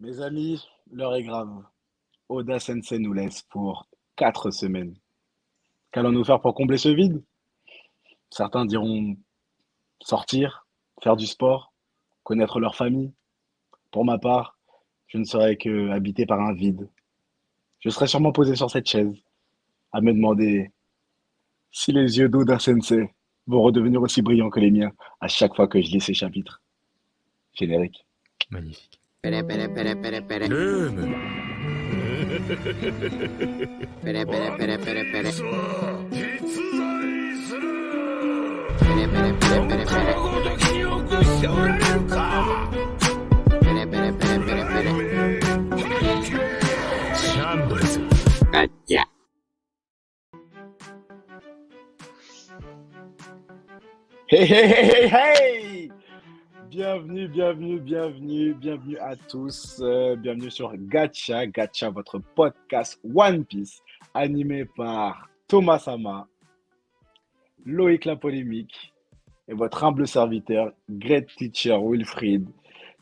Mes amis, l'heure est grave. Oda Sensei nous laisse pour 4 semaines. Qu'allons-nous faire pour combler ce vide? Certains diront sortir, faire du sport, connaître leur famille. Pour ma part, je ne serai que habité par un vide. Je serai sûrement posé sur cette chaise, à me demander si les yeux d'Oda Sensei vont redevenir aussi brillants que les miens à chaque fois que je lis ces chapitres. Générique. Magnifique. ペレペレペレペレペレルームペレペレペレペレペレ実在するペレペレペレペレペレこの時によくしておられるかペレペレペレペレペレシャンブルズガッチャ Hey, hey, hey, hey, hey! Bienvenue à tous. Bienvenue sur Gacha, Gacha, votre podcast One Piece, animé par Thomas Sama, Loïc la polémique et votre humble serviteur, Great Teacher Wilfried.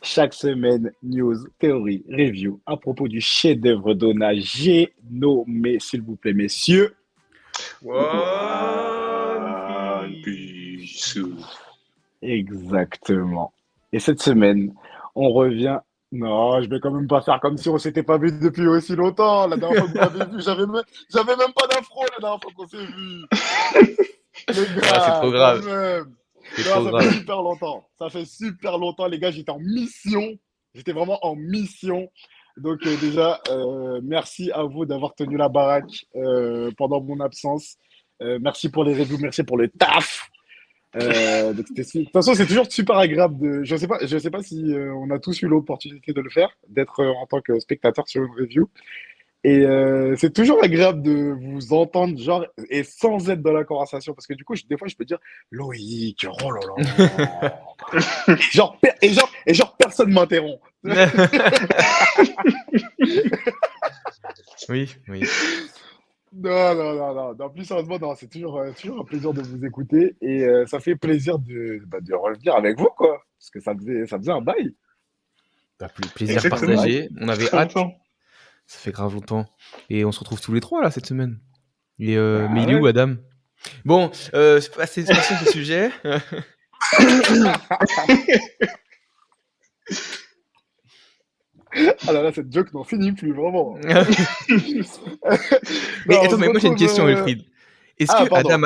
Chaque semaine, news, théorie, review à propos du chef-d'œuvre d'Ona, j'ai nommé, s'il vous plaît, messieurs. One Piece. Exactement. Et cette semaine, on revient. Non, je vais quand même pas faire comme si on s'était pas vu depuis aussi longtemps. La dernière fois que vous m'avez vu, j'avais même pas d'afro la dernière fois qu'on s'est vu. Les gars, c'est trop grave. quand même. C'est Non, trop ça grave. fait super longtemps. Ça fait super longtemps, les gars. J'étais en mission. J'étais vraiment en mission. Donc déjà, merci à vous d'avoir tenu la baraque pendant mon absence. Merci pour les reviews, merci pour le taf. Donc de toute façon, c'est toujours super agréable de. Je sais pas si on a tous eu l'opportunité de le faire, d'être en tant que spectateur sur une review. Et c'est toujours agréable de vous entendre, genre, et sans être dans la conversation, parce que du coup, des fois, je peux dire Loïc, oh là là. et genre, personne m'interrompt. Oui. Non, plus sérieusement, non, c'est toujours un plaisir de vous écouter et ça fait plaisir de revenir avec vous, quoi. Parce que ça faisait un bail. Bah, plaisir Exactement. partagé. On avait Très hâte. longtemps. Ça fait grave longtemps. Et on se retrouve tous les trois là cette semaine. Et, Bah mais il est ouais. où Adam? Bon, c'est passé ce sujet. Ah là là, cette joke n'en finit plus, vraiment. Mais Non, on attends, se mais moi j'ai une retrouve, question, Wilfried. Est-ce Ah, que pardon.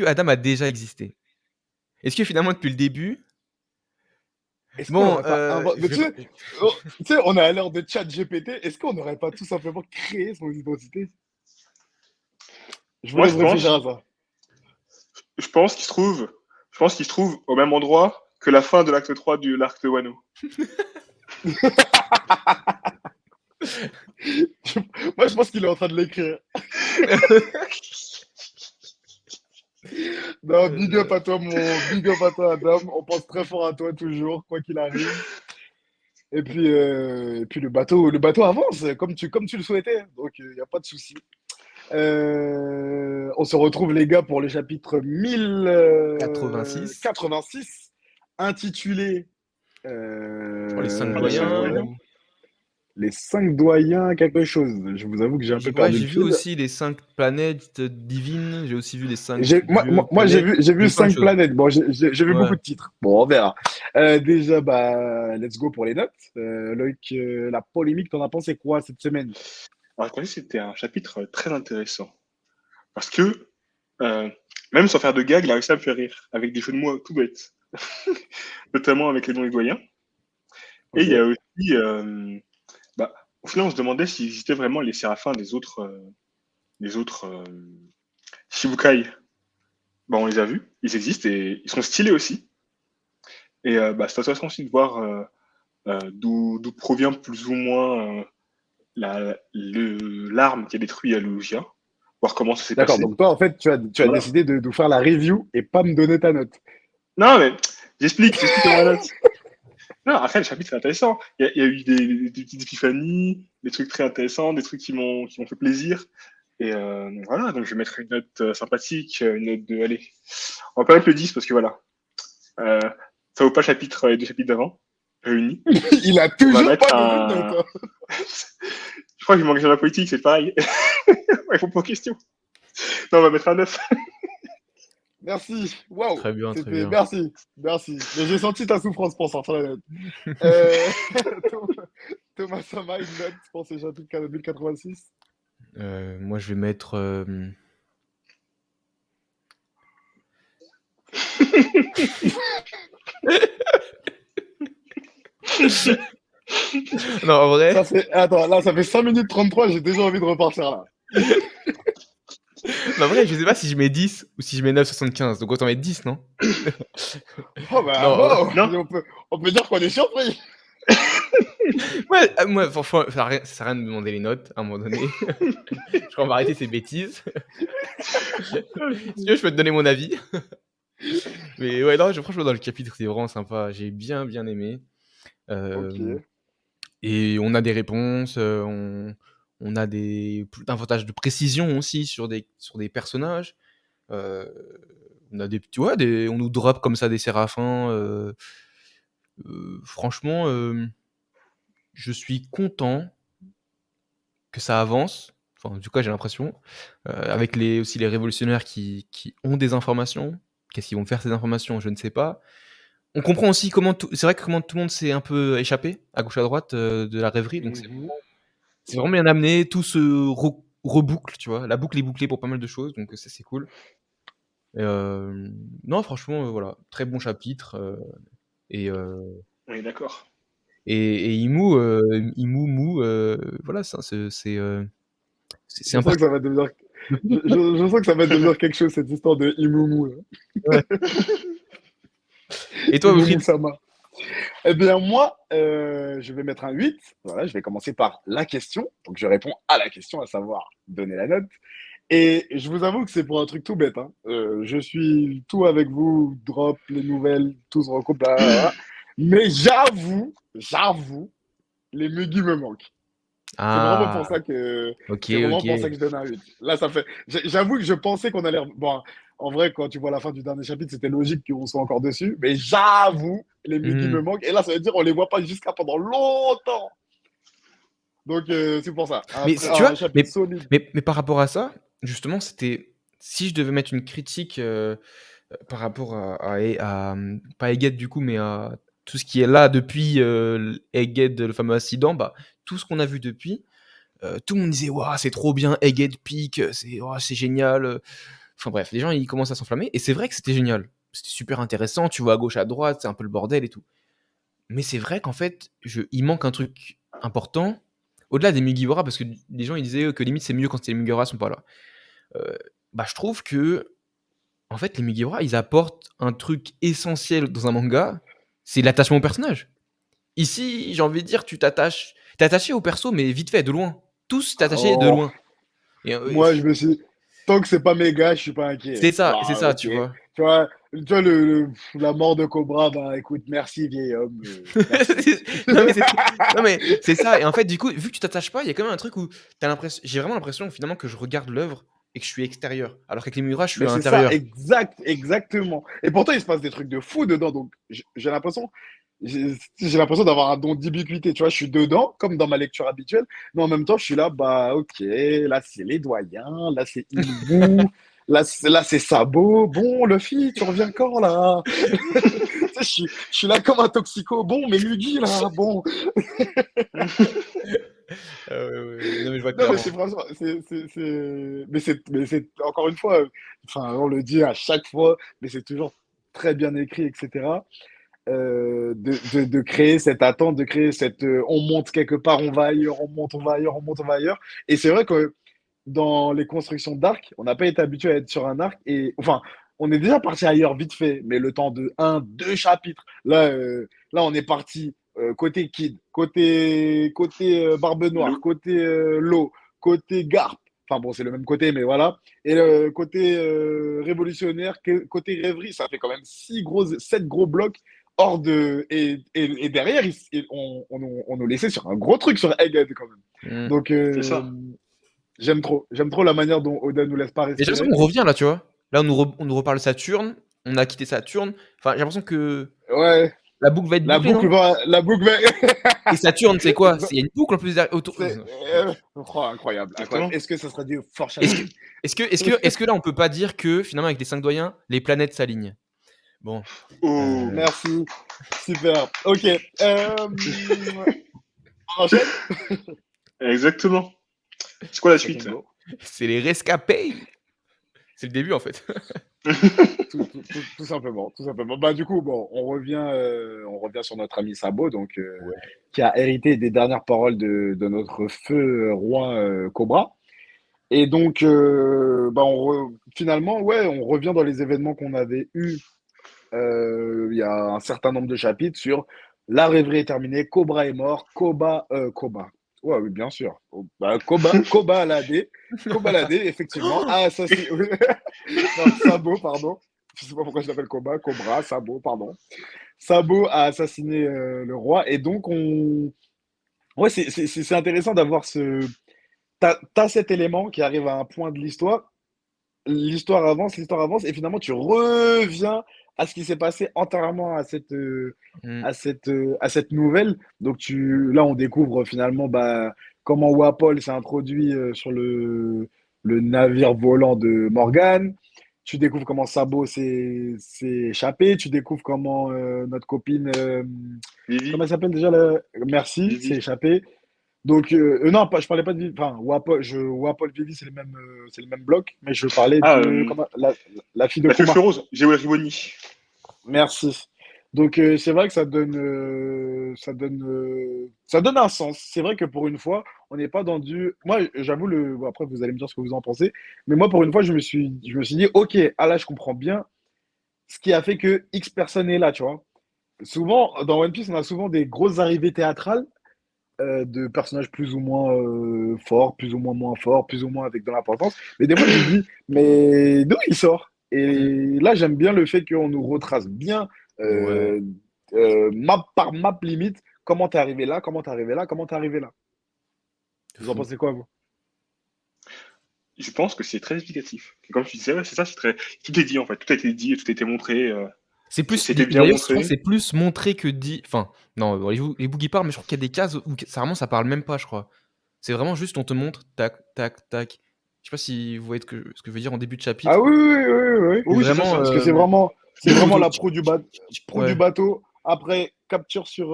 Adam a déjà existé? Est-ce que finalement depuis le début? Est-ce qu'on Bon, n'aurait pas inventé. Mais tu sais, on est à l'heure de chat GPT. Est-ce qu'on n'aurait pas tout simplement créé son identité? Je vous Moi, laisse réfléchir à ça. je pense qu'il se trouve au même endroit que la fin de l'acte 3 de l'arc de Wano. Moi, je pense qu'il est en train de l'écrire. Non, big up à toi, Adam. On pense très fort à toi toujours, quoi qu'il arrive. Et puis le bateau avance comme tu le souhaitais. Donc, il n'y a pas de souci. On se retrouve, les gars, pour le chapitre 86. 1086, intitulé Les 5 les doyens. cinq doyens. Les 5 doyens, quelque chose. Je vous avoue que j'ai un peu perdu J'ai le vu fil. aussi les 5 planètes divines. J'ai aussi vu les 5 Moi, j'ai vu plein de 5 choses. planètes. Bon, j'ai vu Ouais. beaucoup de titres. Bon, on verra. Déjà, bah, let's go pour les notes. Loïc, la polémique, t'en as pensé quoi cette semaine? Alors, je pensais que c'était un chapitre très intéressant. Parce que, même sans faire de gag, il a réussi à me faire rire, avec des jeux de mots tout bêtes. Notamment avec les noms des doyens. Et il y a aussi, au final, on se demandait s'il existait vraiment les séraphins des autres Shibukai. Bah, on les a vus, ils existent et ils sont stylés aussi. Et c'est intéressant aussi de voir d'où provient plus ou moins l'arme qui a détruit Alugia, voir comment ça s'est D'accord, passé. donc toi, en fait, tu as Voilà. décidé de nous faire la review et pas me donner ta note. Non, mais j'explique comment la note. Non, après, le chapitre, c'est intéressant. Il y a eu des petites épiphanies, des trucs très intéressants, des trucs qui m'ont fait plaisir. Et voilà, donc je vais mettre une note sympathique, une note de... Allez, on va pas mettre le 10 parce que voilà, ça vaut pas le chapitre, les 2 chapitres d'avant. réunis. Il a On va toujours mettre pas donné de un. note. Hein. Je crois que je manque de la politique, c'est pareil. Ouais, faut pas question. Non, on va mettre un 9. Merci. Waouh. Très bien, très C'était. bien. Merci. Merci. Mais j'ai senti ta souffrance pour sortir la note. Euh, Thomas Sama, une note pour ce chapitre 1086. Moi, je vais mettre. Non, en vrai. Ça fait... Attends, là, ça fait 5 minutes 33, j'ai déjà envie de repartir là. Non, en vrai, je sais pas si je mets 10 ou si je mets 9,75. Donc autant mettre 10, non? Oh bah, Non, non. on peut dire qu'on est surpris. Ouais, moi, franchement, ça sert à rien de me demander les notes à un moment donné. Je crois qu'on va arrêter ces bêtises. Si tu veux, je peux te donner mon avis. Mais ouais, non, franchement, dans le chapitre, c'est vraiment sympa. J'ai bien aimé. Ok. Et on a des réponses, on a davantage de précision aussi sur des personnages. On a tu vois, on nous drop comme ça des séraphins. Franchement, je suis content que ça avance. Enfin, en tout cas, j'ai l'impression. Avec aussi les révolutionnaires qui ont des informations. Qu'est-ce qu'ils vont faire ces informations? Je ne sais pas. On comprend aussi c'est vrai que comment tout le monde s'est un peu échappé à gauche à droite de la rêverie. Donc c'est vraiment bien amené. Tout se reboucle, tu vois. La boucle est bouclée pour pas mal de choses. Donc ça, c'est cool. Non, franchement, voilà. Très bon chapitre. Et On est d'accord. Imu, Mou, voilà, c'est Je sens que important. ça va devenir. Je sens que ça va devenir quelque chose, cette histoire de Imumu. Là. Ouais. Et toi, Imumu Wilfried? Sama. Eh bien, moi, je vais mettre un 8. Voilà, je vais commencer par la question. Donc, je réponds à la question, à savoir donner la note. Et je vous avoue que c'est pour un truc tout bête. Hein. Je suis tout avec vous, drop les nouvelles, tout se recoupe. Là. Mais j'avoue, les Muggy me manquent. C'est vraiment pour Ah, ça que ok, c'est vraiment ok. pour ça que je donne un 8. Là, ça fait. J'avoue que je pensais qu'on allait. Bon, en vrai, quand tu vois la fin du dernier chapitre, c'était logique qu'on soit encore dessus. Mais j'avoue, les Muggy me Hmm. manquent. Et là, ça veut dire qu'on les voit pas jusqu'à pendant longtemps. Donc, c'est pour ça. Mais tu vois, Un chapitre solide. mais par rapport à ça, justement, c'était si je devais mettre une critique par rapport pas Egghead du coup, mais à tout ce qui est là depuis Egghead, le fameux accident, bah tout ce qu'on a vu depuis, tout le monde disait waouh, c'est trop bien, Egghead Peak, c'est génial. Enfin bref, les gens ils commencent à s'enflammer et c'est vrai que c'était génial, c'était super intéressant. Tu vois à gauche, à droite, c'est un peu le bordel et tout. Mais c'est vrai qu'en fait, il manque un truc important au-delà des Mugiwara parce que les gens ils disaient que limite c'est mieux quand les Mugiwara sont pas là. Bah je trouve que en fait les Mugiwara ils apportent un truc essentiel dans un manga, c'est l'attachement au personnage. Ici, j'ai envie de dire, t'es attaché au perso, mais vite fait, de loin. Tous t'attacher de Oh, loin. Et, moi, je me suis. Tant que c'est pas mes gars, je suis pas inquiet. c'est Bah, ça, ok. tu vois. Tu vois la mort de Cobra, bah écoute, merci vieil homme. Merci. Non, mais c'est ça. Et en fait, du coup, vu que tu t'attaches pas, il y a quand même un truc où j'ai vraiment l'impression finalement que je regarde l'œuvre et que je suis extérieur. Alors qu'avec les Miura, je suis Mais à c'est ça, l'intérieur. exactement. Et pourtant, il se passe des trucs de fou dedans. Donc, j'ai l'impression, j'ai l'impression d'avoir un don d'ubiquité. Tu vois, je suis dedans, comme dans ma lecture habituelle. Mais en même temps, je suis là, bah, ok, là, c'est les doyens, là, c'est Inubu, là, c'est Sabo. Bon, Luffy, tu reviens quand, là? Tu sais, je suis là comme un toxico. Bon, mais Mugi, là, bon. Non, mais je vois Non, mais clairement. c'est franchement, mais c'est encore une fois, enfin, on le dit à chaque fois, mais c'est toujours très bien écrit, etc. De créer cette attente, de créer cette, on monte quelque part, on va ailleurs, on monte, on va ailleurs, on monte, on va ailleurs. Et c'est vrai que dans les constructions d'arc, on n'a pas été habitué à être sur un arc et, enfin, on est déjà parti ailleurs vite fait, mais le temps de un, deux chapitres, là, on est parti côté Kid, côté Barbe Noire, L'eau. côté L'eau, côté Garp. Enfin bon, c'est le même côté, mais voilà. Et le côté révolutionnaire, côté rêverie, ça fait quand même 7 gros blocs hors de. Et derrière, on nous laissait sur un gros truc sur Egghead quand même. Mm. Donc, C'est ça. j'aime trop la manière dont Oda nous laisse pas Et j'ai l'impression respirer. qu'on revient là, tu vois. Là, on nous reparle Saturne, on a quitté Saturne. Enfin, j'ai l'impression que Ouais, La boucle va être La bouclée, boucle non? va. La boucle va. Et Saturne, c'est quoi? Il y a une boucle en plus derrière, autour. Oh, incroyable, incroyable. Exactement. Est-ce que ça sera du fort Est-ce que, challenge? est-ce que là, on peut pas dire que finalement, avec les 5 doyens, les planètes s'alignent? Bon. Oh. Merci. Super. Ok. On enchaîne? Exactement. C'est quoi la Second suite? go. C'est les rescapés. C'est le début, en fait. Tout simplement, tout simplement. Bah, du coup, bon, on revient sur notre ami Sabo, donc, qui a hérité des dernières paroles de notre feu roi Cobra. Et donc, bah, finalement, ouais, on revient dans les événements qu'on avait eus il y a un certain nombre de chapitres sur la rêverie est terminée, Cobra est mort, Koba. Ouais, oui, bien sûr. Bah, Koba Alade, effectivement, a assassiné. Non, Sabo, pardon. Je sais pas pourquoi je l'appelle Cobra, Sabo, pardon. Sabo a assassiné le roi, et donc Ouais, c'est intéressant d'avoir ce. T'as cet élément qui arrive à un point de l'histoire, l'histoire avance, et finalement tu reviens à ce qui s'est passé antérieurement Mm. à cette nouvelle. Donc là, on découvre finalement bah, comment Wapol s'est introduit sur le navire volant de Morgan. Tu découvres comment Sabo s'est échappé. Tu découvres comment notre copine, Vivi? comment elle s'appelle déjà Merci, s'est Vivi? échappée. Donc, non, je parlais pas de Vivi. Enfin, Wapol Vivi, c'est le même bloc, mais je parlais Ah, de la fille de la feu Kuma. rose, Géo Rivoni. Merci. Donc, c'est vrai que ça donne un sens. C'est vrai que pour une fois, on n'est pas dans du. Moi, j'avoue, bon, après, vous allez me dire ce que vous en pensez, mais moi, pour une fois, je me suis dit, ok, ah là, je comprends bien ce qui a fait que X personne est là, tu vois. Souvent, dans One Piece, on a souvent des grosses arrivées théâtrales de personnages plus ou moins forts, plus ou moins forts, plus ou moins avec de l'importance. Mais des fois, tu te dis, mais d'où il sort? Mm. Et là, j'aime bien le fait qu'on nous retrace bien, Ouais. euh, map par map limite, comment t'es arrivé là, comment t'es arrivé là, comment t'es arrivé là. De Vous en fou. pensez quoi, vous? Je pense que c'est très explicatif. Et comme tu disais, ouais, c'est ça, c'est très. Tout est dit en fait, tout a été dit, tout a été montré. C'est plus. C'était bien D'ailleurs, je crois que montré. c'est plus montré que dit. Enfin, non, bon, les bouts qui parlent, mais je crois qu'il y a des cases où ça parle même pas, je crois. C'est vraiment juste, on te montre, tac, tac, tac. Je sais pas si vous voyez ce que je veux dire en début de Ah chapitre. oui, oui, oui, oui, oui. Oui, C'est oui, c'est ça, vraiment Parce que c'est des vraiment photos. la pro du Ouais, bateau. Après, capture sur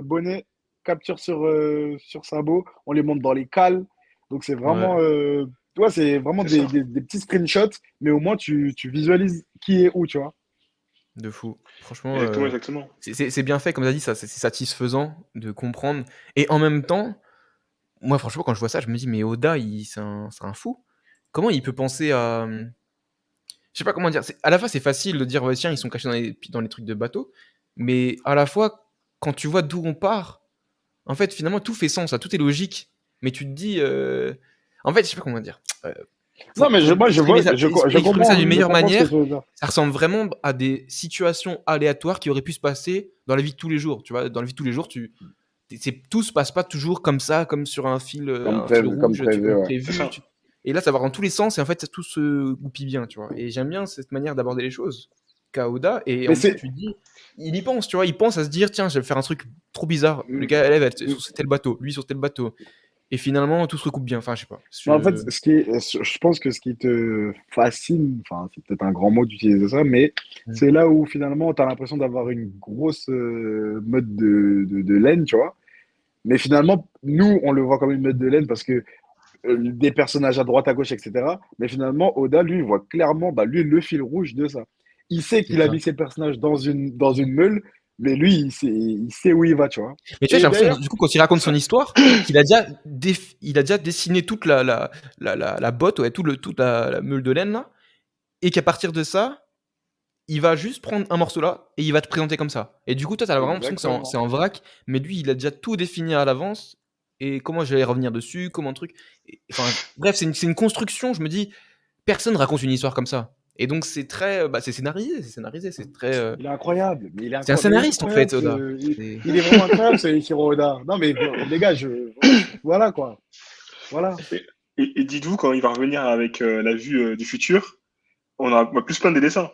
Bonnet, capture sur Sabo. On les monte dans les cales. Donc c'est vraiment, ouais, tu vois, c'est vraiment c'est ça. des petits screenshots, mais au moins tu visualises qui est où, tu vois. de fou. Franchement, Exactement, exactement. c'est bien fait, comme tu as dit, ça, c'est satisfaisant de comprendre. Et en même temps, moi, franchement, quand je vois ça, je me dis, mais Oda, c'est un fou. Comment il peut penser à. Je sais pas comment dire. À la fois, c'est facile de dire, ouais, tiens, ils sont cachés dans les trucs de bateau. Mais à la fois, quand tu vois d'où on part, en fait, finalement, tout fait sens, tout est logique. Mais tu te dis. En fait, je sais pas comment dire. Euh, Non, mais pour exprimer ça, exprimer ça d'une je meilleure comprends ce que manière, tu veux dire. ça ressemble vraiment à des situations aléatoires qui auraient pu se passer dans la vie de tous les jours. Tu vois, dans la vie de tous les jours, tout se passe pas toujours comme ça, comme sur un fil Comme rouge, prévu, comme ouais. C'est prévu. ça. Et là, ça va dans tous les sens et en fait, tout se goupille bien, tu vois. Et j'aime bien cette manière d'aborder les choses, Kaoda. Et Mais en même temps, c'est. tu te dis, il y pense, tu vois, il pense à se dire, tiens, je vais faire un truc trop bizarre. Le gars, elle est sur tel bateau, lui sur tel bateau. Et finalement, tout se recoupe bien. Enfin, je sais pas. Mais en fait, je pense que ce qui te fascine, enfin, c'est peut-être un grand mot d'utiliser ça, mais Mm. c'est là où finalement tu as l'impression d'avoir une grosse mode de laine, tu vois. Mais finalement, nous, on le voit comme une mode de laine parce que des personnages à droite, à gauche, etc. Mais finalement, Oda, lui, il voit clairement, bah, lui, le fil rouge de ça. Il sait C'est qu'il a ça. mis ses personnages dans une meule, mais lui, il sait où il va, tu vois. Mais tu vois, j'ai Et l'impression, d'ailleurs, du coup, quand il raconte son histoire, qu'il a déjà, il a déjà dessiné toute la botte, ouais, toute la meule de laine, là, et qu'à partir de ça, il va juste prendre un morceau là, et il va te présenter comme ça. Et du coup, toi, t'as vraiment l'impression que c'est exactement. en vrac, mais lui, il a déjà tout défini à l'avance, et comment j'allais revenir dessus, comment le truc. Enfin, bref, c'est une construction, je me dis, personne raconte une histoire comme ça. Et donc, c'est très, bah, c'est scénarisé, c'est très. Il est incroyable, mais C'est un il est scénariste, en incroyable, fait, Oda. il est vraiment incroyable, ce Ichiro Oda. Non, mais les gars, voilà quoi. Voilà. Et dites-vous, quand il va revenir avec la vue du futur, on a plus plein des dessins.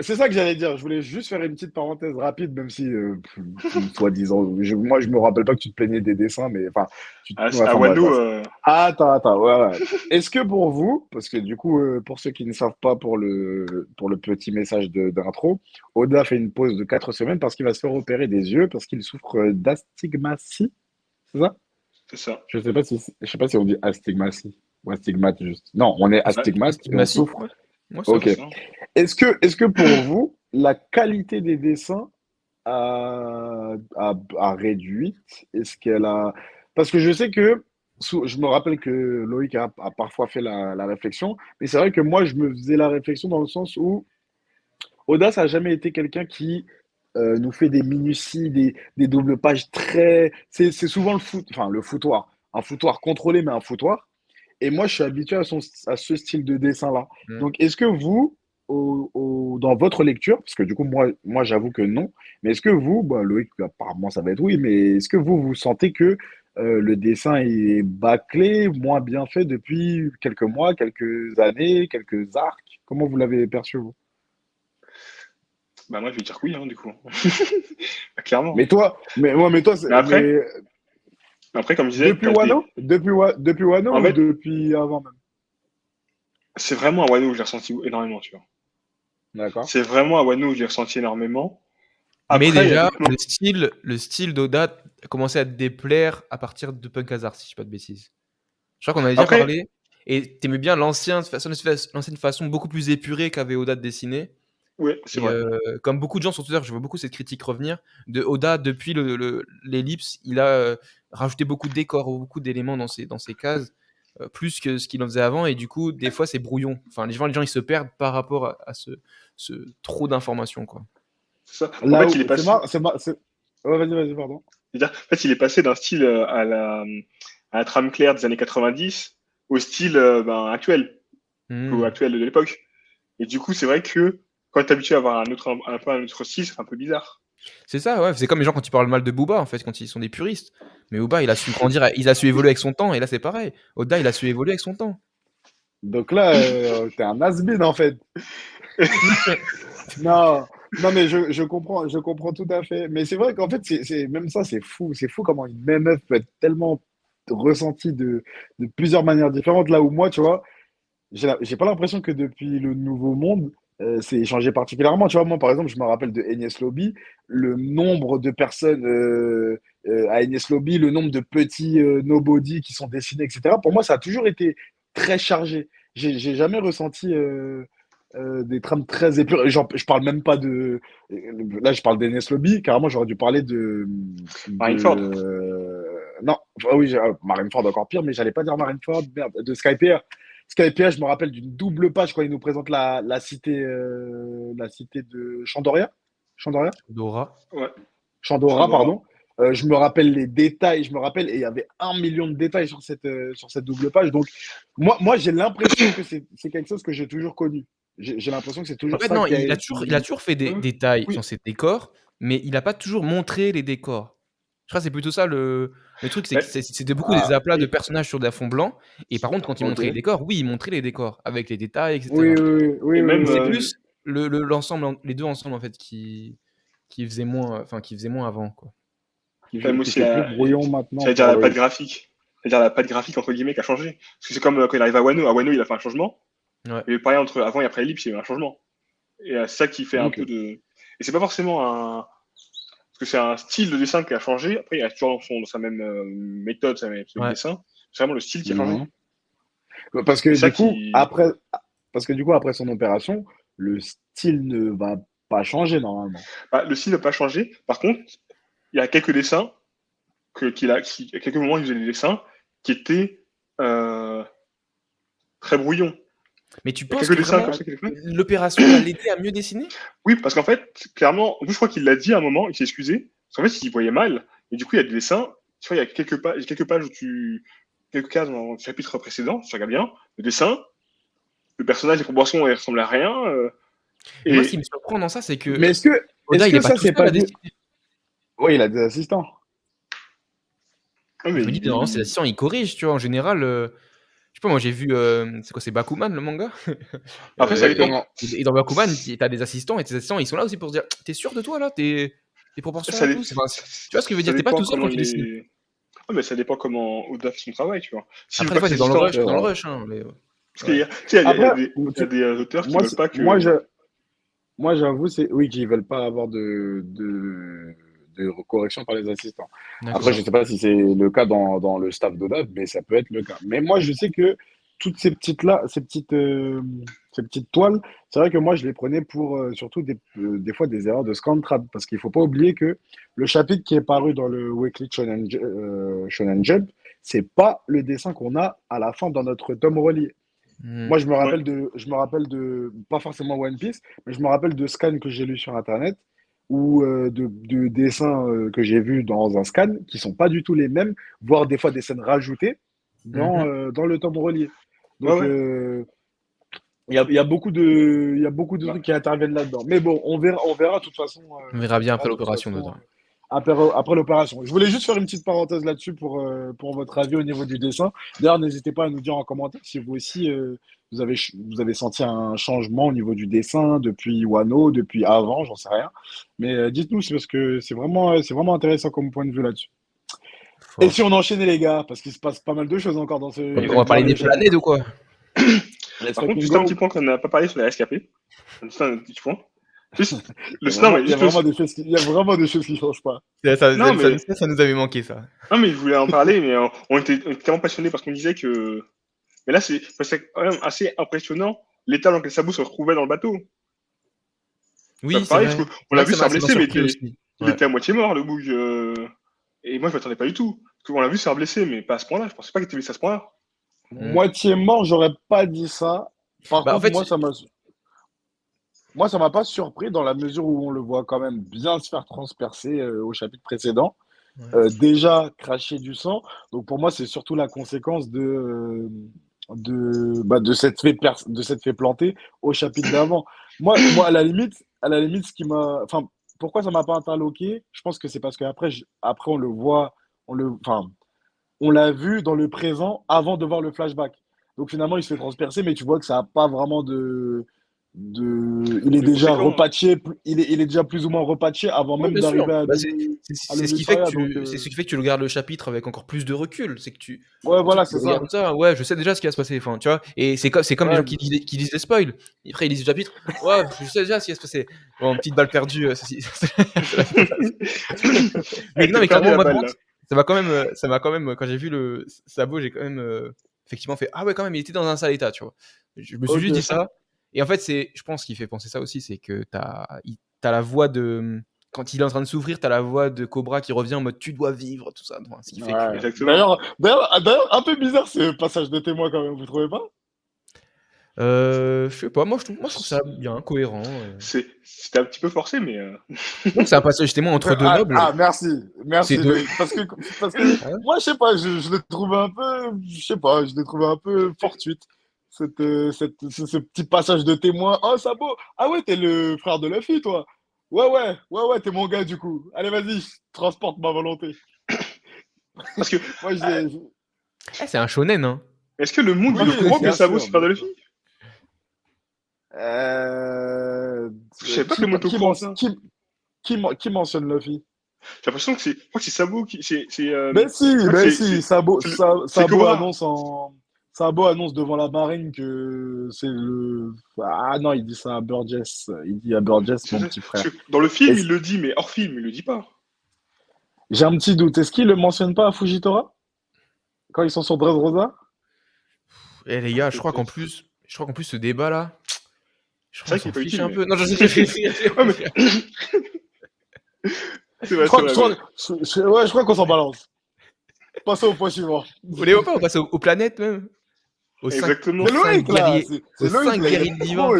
C'est ça que j'allais dire. Je voulais juste faire une petite parenthèse rapide, même si, soi-disant, moi, je me rappelle pas que tu te plaignais des dessins, mais enfin, ouais, À enfin bref. Wano, Attends, ouais, ouais. Est-ce que pour vous, parce que du coup, pour ceux qui ne savent pas, pour le petit message d'intro, Oda fait une pause de 4 semaines parce qu'il va se faire opérer des yeux, parce qu'il souffre d'astigmatie, c'est ça? c'est ça. Je sais pas si on dit astigmatie ou astigmate juste. Non, on est Ouais, astigmate et on Stigmatie, souffre. ouais. Moi, ça Ok. va. c'est ça. Est-ce que pour vous, la qualité des dessins a réduite? Est-ce qu'elle a... Parce que je sais que, je me rappelle que Loïc a parfois fait la réflexion, mais c'est vrai que moi, je me faisais la réflexion dans le sens où Audace a jamais été quelqu'un qui nous fait des minuties, des doubles pages très... C'est souvent le foot, enfin le foutoir, un foutoir contrôlé, mais un foutoir. Et moi, je suis habitué à ce style de dessin-là. Mm. Donc, est-ce que vous, dans votre lecture, parce que du coup, moi j'avoue que non, mais est-ce que vous, bah, Loïc, apparemment ça va être oui, mais est-ce que vous sentez que le dessin est bâclé, moins bien fait depuis quelques mois, quelques années, quelques arcs? Comment vous l'avez perçu, vous? Bah, moi, je vais dire que oui, hein, du coup. Bah, clairement. Mais toi, Mais après, mais comme je disais, depuis Wano? Depuis Wano en ou fait, depuis avant même? c'est vraiment à Wano où je l'ai ressenti énormément, tu vois. D'accord. C'est vraiment à Wano où je l'ai ressenti énormément. Mais Après, il y a déjà, d'autres moments. le style d'Oda a commencé à te déplaire à partir de Punk Hazard, si je dis pas de bêtises. Je crois qu'on a déjà Après, parlé. Et t'aimais bien l'ancienne façon beaucoup plus épurée qu'avait Oda de dessiner. ouais, c'est Et vrai. comme beaucoup de gens sur Twitter, je vois beaucoup cette critique revenir de Oda depuis l'ellipse, il a rajouté beaucoup de décors, beaucoup d'éléments dans ses cases, plus que ce qu'il en faisait avant. Et du coup, des fois, c'est brouillon. Enfin, les gens ils se perdent par rapport à ce trop d'informations, quoi. C'est ça. En Là fait, il où, est passé. Ouais, vas-y, pardon. C'est-à-dire, en fait, il est passé d'un style à la trame claire des années 90 au style actuel, au Hmm. actuel de l'époque. Et du coup, c'est vrai que quand tu es habitué à avoir un autre style, c'est un peu bizarre. C'est ça, ouais. C'est comme les gens quand ils parlent mal de Booba, en fait, quand ils sont des puristes. Mais Booba, il a su grandir, il a su évoluer avec son temps. Et là, c'est pareil. Oda, il a su évoluer avec son temps. Donc là, t'es un has-been en fait. Non, non, mais je comprends tout à fait. Mais c'est vrai qu'en fait, même ça, c'est fou. C'est fou comment une même œuvre peut être tellement ressentie de plusieurs manières différentes. Là où moi, tu vois, j'ai pas l'impression que depuis le Nouveau Monde, c'est changé particulièrement. Tu vois, moi, par exemple, je me rappelle de Enies Lobby, le nombre de personnes à Enies Lobby, le nombre de petits nobody qui sont dessinés, etc. Pour moi, ça a toujours été très chargé. J'ai jamais ressenti des trames très épurées. Genre, je parle même pas de. Là, je parle d'Enies Lobby. Carrément, j'aurais dû parler Marineford. non, ah oui, Marineford encore pire, mais j'allais pas dire Marineford, merde, de Skypiea. Skypiea, je me rappelle d'une double page quand il nous présente la cité de Chandoria. Chandoria? Dora. Ouais, Chandora, Chandora. pardon. Je me rappelle les détails, et il y avait 1 million de détails sur cette double page. Donc, moi j'ai l'impression que c'est quelque chose que j'ai toujours connu. J'ai l'impression que c'est En toujours fait, ça non, qui a. il a toujours fait des Ouais, détails oui, dans ses décors, mais il n'a pas toujours montré les décors. Je crois que c'est plutôt ça le truc, c'est que ouais. c'était beaucoup des Ah, aplats de Et, personnages sur des fonds blancs. Et par contre, quand il ok. montrait les décors, oui, il montrait les décors avec les détails, Oui, etc. oui, oui, et oui, Mais même, oui, c'est oui. plus l'ensemble, les deux ensemble en fait qui faisaient moins avant, quoi. même Qui aussi fait plus brouillon maintenant j'allais dire pour la patte Loïc. graphique. C'est-à-dire la patte graphique, entre guillemets, qui a changé. Parce que c'est comme quand il arrive à Wano. À Wano, il a fait un changement. Ouais. Et pareil, entre avant et après Ellipse, il y a eu un changement. Et c'est ça qui fait un Ok. peu de. Et c'est pas forcément un. Parce que c'est un style de dessin qui a changé. Après, il reste toujours dans sa même méthode, sa même Ouais. dessin. C'est vraiment le style qui a changé. Mhm. Parce que Et ça du coup, qui. après son opération, le style ne va pas changer normalement. Bah, le style n'a pas changé. Par contre, il y a quelques dessins à quelques moments, il faisait des dessins qui étaient euh, très brouillons. Mais tu Il y a penses quelques que dessins vraiment comme ça qui étaient faits. l'opération va l'aider à mieux dessiner? Oui, parce qu'en fait, clairement, en plus, je crois qu'il l'a dit à un moment, il s'est excusé. Parce qu'en fait, il voyait mal. Et du coup, il y a des dessins. Tu vois, il y a quelques pages où quelques cases dans le chapitre précédent, si tu regardes bien, le dessin, le personnage, les proportions, elles ressemblent à rien. Mais moi, ce qui me Et surprend dans ça, c'est Mais que est-ce Oda, il que est pas ça, tout c'est seul pas à dû. dessiner. Oui, il a des assistants. ah, mais Je me dis, normalement, c'est l'assistant, il corrige, tu vois, en général. sais pas, moi j'ai vu, c'est quoi, c'est Bakuman le manga? Après, ça dépend. Exactement. Et dans Bakuman, t'as des assistants et tes assistants, ils sont là aussi pour se dire: «Tu es sûr de toi là? Tes proportions Ça, et dé- tout?» C'est enfin, tu vois ce que je veux ça dire? Tu pas dépend tout seul comment quand tu dessines. les. Ouais, mais ça dépend comment Oda fait son travail, tu vois. S'il veut Après des pas que fois, ses t'es dans le assistants. rush, C'est tu dans le vrai. rush, hein, mais Parce qu'il ouais. y a, tu sais, il y a Après, des auteurs qui moi, veulent pas moi, que. moi, j'avoue, c'est oui qu'ils veulent pas avoir de correction par les assistants. C'est Après, D'accord. je ça. sais pas si c'est le cas dans le staff d'Oda, mais ça peut être le cas. Mais moi, je sais que toutes ces petites là, ces petites toiles, c'est vrai que moi, je les prenais pour surtout des fois des erreurs de Scantrad, parce qu'il faut pas oublier que le chapitre qui est paru dans le Weekly Shonen Jump, c'est pas le dessin qu'on a à la fin dans notre tome relié. Mmh. Moi, Ouais. pas forcément One Piece, mais je me rappelle de scans que j'ai lus sur Internet ou de dessins que j'ai vus dans un scan qui sont pas du tout les mêmes, voire des fois des scènes rajoutées Mmh. dans le tome relié. Ouais, Donc, ouais. il y a il y a beaucoup de Bah, trucs qui interviennent là-dedans. Mais bon, on verra de toute façon. On verra On bien verra après de toute l'opération façon dedans. après l'opération. Je voulais juste faire une petite parenthèse là-dessus pour votre avis au niveau du dessin. D'ailleurs, n'hésitez pas à nous dire en commentaire si vous aussi vous avez senti un changement au niveau du dessin depuis Wano, depuis avant, j'en sais rien. Mais dites-nous, c'est parce que c'est vraiment intéressant comme point de vue là-dessus. Et si Fort. on enchaînait les gars, parce qu'il se passe pas mal de choses encore On va dans parler le des planètes chapitre. ou quoi? Let's par contre, fucking juste un petit go. point qu'on n'a pas parlé sur les rescapés. Juste un petit point. Juste, non, mais Il y a juste vraiment il y a vraiment des choses qui changent pas. non, mais, Ça nous avait manqué ça. non, mais je voulais en parler, mais on était tellement passionnés parce qu'on disait que. Mais là, c'est quand même assez impressionnant l'état dans lequel Sabo se retrouvait dans le bateau. Ça Oui, me c'est paraît, parce vrai. qu'on C'est l'a vrai que vu se faire ça m'a blesser, mais surpris aussi. il Ouais. était à moitié mort, le Boug. Et moi, je m'attendais pas du tout. Parce qu'on l'a vu se faire blesser, mais pas à ce point-là. Je pensais pas qu'il était blessé à ce point-là. Mmh. Moitié mort, j'aurais pas dit ça. Par Bah, en contre, fait, moi, ça m'a pas surpris dans la mesure où on le voit quand même bien se faire transpercer au chapitre précédent. ouais. Déjà cracher du sang. Donc pour moi, c'est surtout la conséquence de cette fait planter au chapitre d'avant. Moi, à la limite, ce qui m'a, enfin, pourquoi ça m'a pas interloqué? Je pense que c'est parce qu'après, après, on le voit, enfin, on l'a vu dans le présent avant de voir le flashback. Donc finalement, il se fait transpercer, mais tu vois que ça n'a pas vraiment il est C'est déjà conséquent. repatché, il est déjà plus ou moins repatché avant Ouais, même bien sûr. d'arriver Bah, à c'est ce qui fait que l'Onisaria. Donc, c'est ce qui fait que tu regardes le chapitre avec encore plus de recul. C'est que ouais, tu voilà, c'est regardes ça. ça, ouais, je sais déjà ce qui va se passer. Enfin, tu vois. Et c'est comme les Ouais, gens qui lisent les spoils. Et après, ils lisent le chapitre. Ouais, je sais déjà ce qui va se passer. Bon, petite balle perdue. C'est la vie. Mais Elle non, était mais perdue, clairement, la moi, de balle, moi, là. ça m'a quand même, quand j'ai vu le sabot, j'ai quand même effectivement fait, ah ouais, quand même, il était dans un sale état, tu vois. Je me suis juste dit ok. ça. Et en fait, je pense qu'il fait penser ça aussi, c'est que t'as la voix de, quand il est en train de souffrir, t'as la voix de Cobra qui revient en mode tu dois vivre, tout ça. Enfin, ce qui fait que, Ouais. Exactement. D'ailleurs, un peu bizarre ce passage de témoin quand même, vous trouvez pas? je sais pas, moi, je trouve ça bien, cohérent. C'était un petit peu forcé, mais. Donc, c'est un passage témoin entre deux nobles. Merci, C'est merci. deux. Parce que Ouais. moi, je sais pas, je l'ai trouvé un peu, je sais pas, je l'ai trouvé un peu fortuite. Ce petit passage de témoin. Oh, Sabo, ah ouais, t'es le frère de Luffy, toi. Ouais, t'es mon gars du coup. Allez, vas-y, transporte ma volonté. Parce que, Moi, euh, C'est un shonen, hein. est-ce que le monde, oui, il est au courant que bien Sabo, sûr, c'est frère bien de sûr. Luffy? Euh, Je savais pas que le monde était au courant de ça. qui mentionne Luffy? J'ai l'impression que c'est. Je crois que c'est Sabo qui. Je crois que Mais si, c'est Cobra. Sabo annonce devant la marine que c'est le. Ah non, il dit ça à Burgess. Il dit à Burgess, mon petit Parce frère. que dans le film, Est-ce- il le dit, mais hors film, il le dit pas. J'ai un petit doute. Est-ce qu'il le mentionne pas à Fujitora quand ils sont sur Dressrosa? Et les gars, Peut-être. je crois qu'en plus, ce débat-là, je crois C'est qu'on vrai qu'il s'en est pas fiche utile, un mais. peu. Non, je Ouais, mais. C'est vrai, mais. Ouais, je crois qu'on s'en balance. Passons au point suivant. Vous les voyez pas, on passe aux planètes même. Exactement. C'est Loïc là, Aux c'est Loïc 5 là, il guerriers est divins. trop.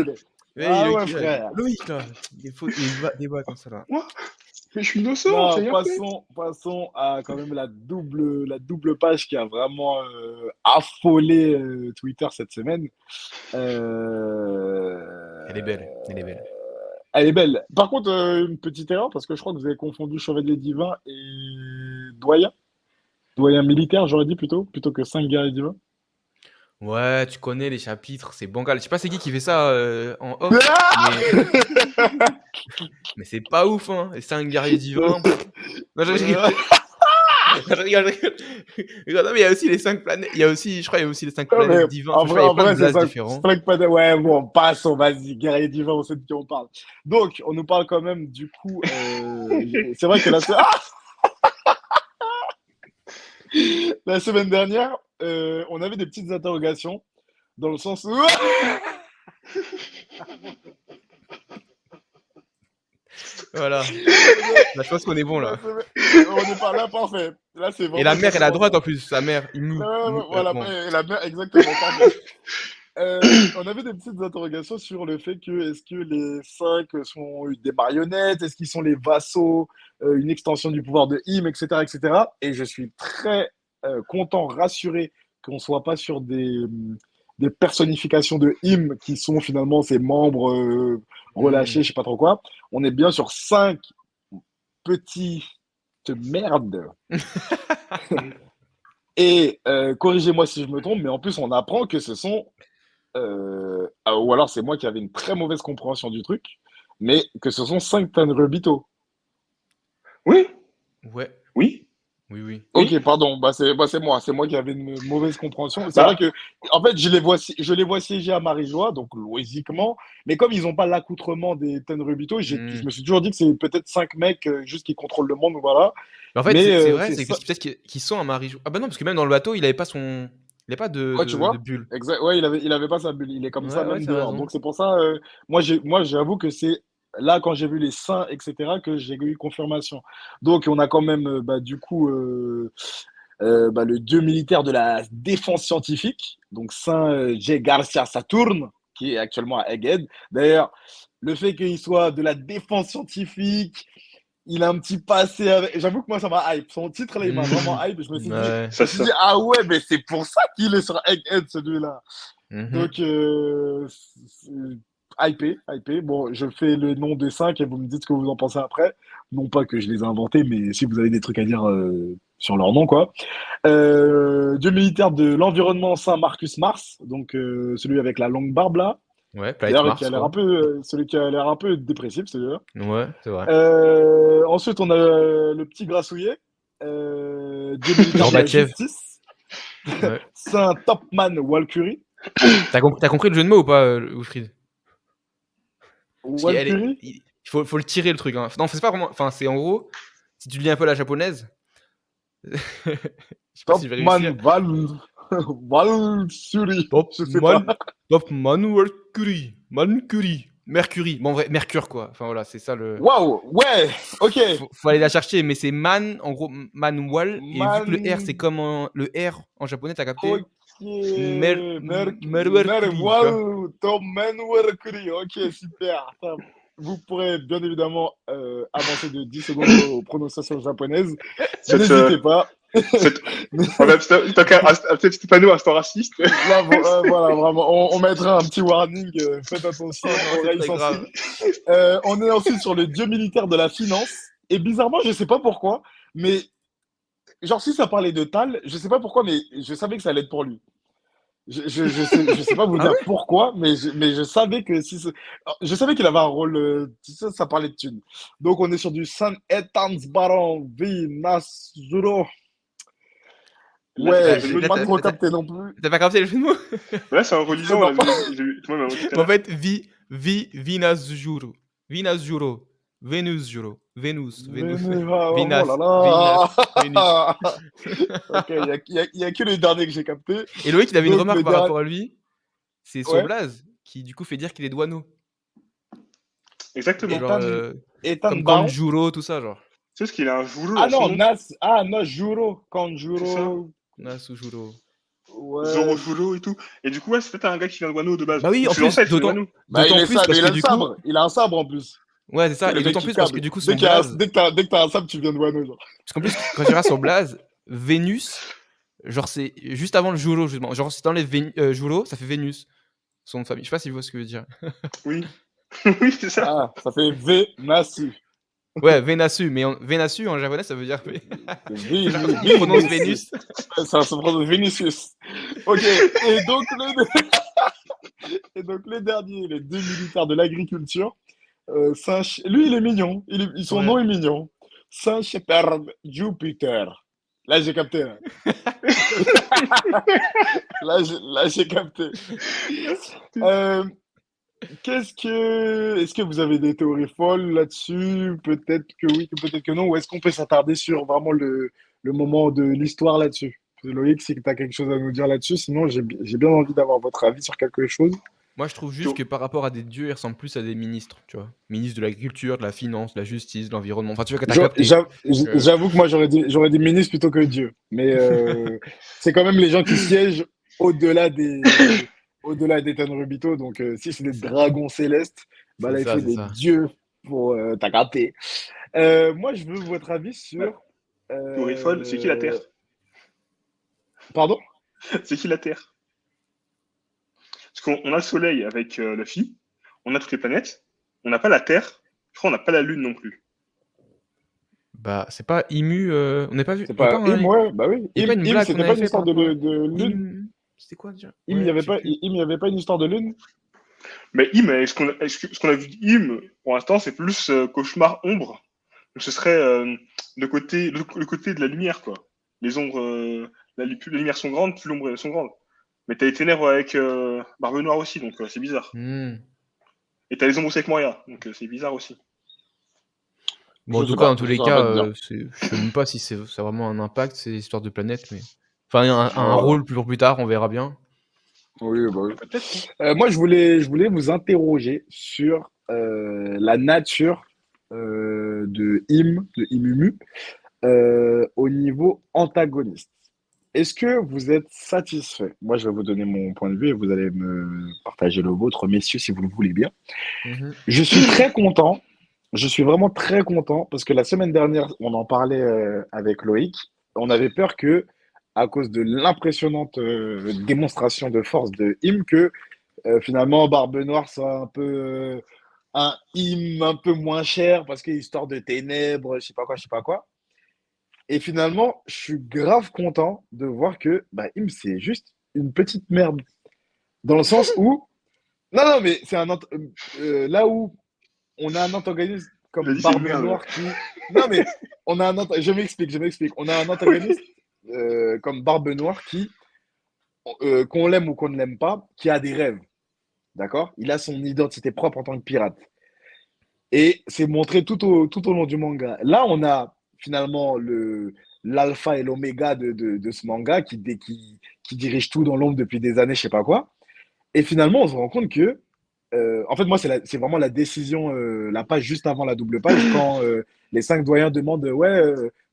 Ouais, Ah ouais, Loïc, là, frère. Loïc, là. Des voix comme ça, là. Moi, mais je suis innocent, j'ai Non, rien fait. passons à quand même la double page qui a vraiment affolé Twitter cette semaine. Elle est belle, elle est belle. Elle est belle. Par contre, une petite erreur parce que je crois que vous avez confondu Chevalier Divin et Doyen. Doyen militaire, j'aurais dit plutôt que 5 guerriers divins. Ouais, tu connais les chapitres, c'est bancal. Je sais pas c'est qui fait ça en off, mais c'est pas ouf, hein. Les 5 guerriers divins. Non, je rigole. Je rigole, je rigole. Non, mais il y a aussi les 5 planètes. Il y a aussi, je crois, il y a aussi les 5 Non, mais planètes divins. Enfin, je crois, il y a plein de c'est blasts ça. différents. Ouais, bon, passons, vas-y, guerrier divin, on sait de qui on parle. Donc, on nous parle quand même, du coup, c'est vrai que la semaine dernière, on avait des petites interrogations, dans le sens où... Voilà. Là, je pense qu'on est bon, là. On est pas là, parfait. Là, c'est vraiment Et la mère, elle est à exactement droite ça. en plus. Sa mère, Voilà, bon. et la mère, exactement, parfait. On avait des petites interrogations sur le fait que est-ce que les 5 sont des marionnettes, est-ce qu'ils sont les vassaux, une extension du pouvoir de Im, etc., etc. Et je suis très content, rassuré qu'on soit pas sur des personnifications de Im qui sont finalement ses membres relâchés, je sais pas trop quoi. On est bien sur 5 petites merdes. Et corrigez-moi si je me trompe, mais en plus on apprend que ce sont ou alors c'est moi qui avais une très mauvaise compréhension du truc, mais que ce sont 5 Tenryubito. Oui, Ouais. oui, Oui, oui. Ok, oui. pardon, c'est moi qui avais une mauvaise compréhension. C'est Bah, vrai que, en fait, je les vois siéger à Marie-Joie, donc logiquement, mais comme ils n'ont pas l'accoutrement des Tenryubito, je me suis toujours dit que c'est peut-être 5 mecs juste qui contrôlent le monde, voilà. Mais en fait, Mais c'est vrai, c'est c'est ça. parce qu'ils sont à Marie. Ah bah non, parce que même dans le bateau, il avait pas son. Il avait pas Ouais, tu de vois? bulle. Exact. Ouais, il avait pas sa bulle. Il est comme ça Ouais, ouais, même t'as dehors. raison. Donc c'est pour ça, moi j'avoue que c'est là quand j'ai vu les seins, etc., que j'ai eu confirmation. Donc on a quand même, du coup, le dieu militaire de la défense scientifique, donc Saint J. Garcia Saturne, qui est actuellement à Egghead. D'ailleurs, le fait qu'il soit de la défense scientifique, il a un petit passé avec... J'avoue que moi, ça m'a hype. Son titre, là, il m'a vraiment hype. Ouais. ça, ça. Ah ouais, mais c'est pour ça qu'il est sur Egghead, celui-là. Mhm. Donc, hypé. Bon, je fais le nom des 5 et vous me dites ce que vous en pensez après. Non pas que je les ai inventés, mais si vous avez des trucs à dire sur leur nom, quoi. Dieu militaire de l'environnement Saint Marcus Mars, donc celui avec la longue barbe là. Ouais, Planète D'ailleurs, Mars, quoi. celui qui a l'air un peu dépressif, celui-là. Ouais, c'est vrai. Ensuite, on a le petit grassouillet, Dieu militaire de la Gorbatchev. justice, Ouais. Saint Topman Walkyrie. T'as compris le jeu de mots ou pas, Wilfried? Parce Walkyrie? il faut le tirer, le truc. Hein. Non, c'est pas vraiment. Enfin, c'est en gros, si tu lis un peu la japonaise. Je sais pas si je vais réussir. Topman Walkyrie. Je sais pas. Topman Mercury. Mercury. Bon, en vrai, Mercure, quoi. Enfin, voilà, c'est ça le. Waouh, ouais, ok. Faut aller la chercher, mais c'est man, en gros, manual. Et vu que le R, c'est Man. comme le R en japonais, t'as capté? Ok. Mercury, tu vois? Topman Walkyrie. Ok, super. Ça, vous pourrez bien évidemment avancer de 10 secondes aux prononciations japonaises. N'hésitez pas. Peut-être Stéphano, instant raciste. Là, voilà, vraiment, on mettra un petit warning. Faites attention aux oreilles C'est grave. sensibles. On est ensuite sur le dieu militaire de la finance. Et bizarrement, je sais pas pourquoi, mais genre si ça parlait de Tal, je sais pas pourquoi, mais je savais que ça allait être pour lui. Je sais pas vous dire pourquoi, mais je savais que si je savais qu'il avait un rôle, ça parlait de thunes. Donc on est sur du San Etans Baron Vinasuro. Ouais, j'ai pas trop capté non plus. T'as pas capté le jeu de mots? Là, c'est en relisant. Non. Tout le monde m'a dit tout à En fait, Vinasjuro. Venus. Oh là là. Ok, il y a que les derniers que j'ai capté. Et Loïc, il avait une Donc, remarque le par dernier- rapport à lui. C'est son Ouais. blaze qui, du coup, fait dire qu'il est douaneau. Exactement. Genre, Ethan comme Baron. Kanjuro, tout ça, genre. Tu sais ce qu'il a un joulot Ah dans son non, nom. non, Juro, Kanjuro. Nasujuro. Ouais. Zoro Joulot et tout. Et du coup, ouais, c'est peut-être un gars qui vient de Wano de base. Bah oui, Ou en c'est plus, l'ancêtre, c'est d'autant Wano. Bah, d'autant il est plus ça, parce mais il que a le du coup. sabre. Il a un sabre en plus. Ouais, c'est ça. Le Et mec d'autant qui plus parce câble. que du coup, son Dès qu'il y a- blaze. dès que t'as un sabre, tu viens de Wano, genre. Parce qu'en plus, quand tu regardes son blaze, Vénus, genre, c'est juste avant le Juro, justement. Genre, si t'enlèves Juro, ça fait Vénus. Son nom de famille. Je sais pas si vous voyez ce que je veux dire. Oui. Oui, c'est ça. Ah, ça fait Venasu. Ouais, Venasu. Mais Venasu en japonais, ça veut dire. Vi- Il prononce Vénus. Vénus. Ça se prononce Vinicius. Ok, et donc le dernier, les deux militaires de l'agriculture. Lui, il est mignon. Son Ouais. nom est mignon. Saint Shepherd Jupiter. Là, j'ai capté. Hein. Là, j'ai capté. Euh, Est-ce que vous avez des théories folles là-dessus? Peut-être que oui, peut-être que non. Ou est-ce qu'on peut s'attarder sur vraiment le moment de l'histoire là-dessus? Loïc, si tu as quelque chose à nous dire là-dessus, sinon j'ai bien envie d'avoir votre avis sur quelque chose. Moi, je trouve juste que par rapport à des dieux, ils ressemblent plus à des ministres, tu vois. Ministre de l'agriculture, de la finance, de la justice, de l'environnement. Enfin, tu vois que t'as capté. J'avoue que moi j'aurais dit ministre plutôt que Dieu. Mais c'est quand même les gens qui siègent au-delà des Tenryubito. Donc si c'est des dragons célestes, bah là il faut C'est des ça. dieux pour t'as capté. Moi je veux votre avis sur. Théorie folle, c'est qui la Terre? Pardon? C'est qui la Terre? Parce qu'on a le Soleil avec la Phi, on a toutes les planètes, on n'a pas la Terre, je crois qu'on n'a pas la Lune non plus. Bah, c'est pas Imu. On n'est pas vu. C'est Il y a pas pas Im, ouais, bah oui. il y a pas une blague qu'on C'était pas avait une fait histoire par rapport à de lune. Im. C'était quoi déjà? Il n'y Ouais, avait je sais pas, plus. il y avait pas une histoire de lune? Mais Im, ce qu'on a vu d'Im, pour l'instant, c'est plus cauchemar ombre. Donc ce serait le côté de la lumière, quoi. Les ombres, plus les lumières sont grandes, plus l'ombre sont grandes. Mais t'as les ténèbres avec Barbe Noire aussi, donc c'est bizarre. Hmm. Et t'as les ombres aussi avec Moria, donc c'est bizarre aussi. Bon, en Je tout sais cas, pas, dans tous je les saurais pas cas, te dire. je sais même pas si ça a vraiment un impact, ces histoires de planètes, mais. Enfin, un Voilà. rôle plus tard, on verra bien. Oui, bah oui. Peut-être. Moi, je voulais vous interroger sur la nature de Imumu, au niveau antagoniste. Est-ce que vous êtes satisfait? Moi, je vais vous donner mon point de vue et vous allez me partager le vôtre, messieurs, si vous le voulez bien. Mhm. Je suis très content. Je suis vraiment très content parce que la semaine dernière, on en parlait avec Loïc. On avait peur que, à cause de l'impressionnante démonstration de force de Im, que finalement Barbe Noire soit un peu un Im un peu moins cher parce que histoire de ténèbres, je sais pas quoi, je sais pas quoi. Et finalement, je suis grave content de voir que bah, Im, c'est juste une petite merde. Dans le sens où. Non, non, mais c'est là où on a un antagoniste Il a comme dit c'est une Barbe merde. Noire qui. Non, mais je m'explique. On a un antagoniste comme Barbe Noire qui, qu'on l'aime ou qu'on ne l'aime pas, qui a des rêves. D'accord? Il a son identité propre en tant que pirate. Et c'est montré tout au long du manga. Là, on a finalement l'alpha et l'oméga de ce manga qui dirige tout dans l'ombre depuis des années, je sais pas quoi. Et finalement, on se rend compte que, en fait, moi, c'est vraiment la décision, la page juste avant la double page, quand les 5 doyens demandent, ouais,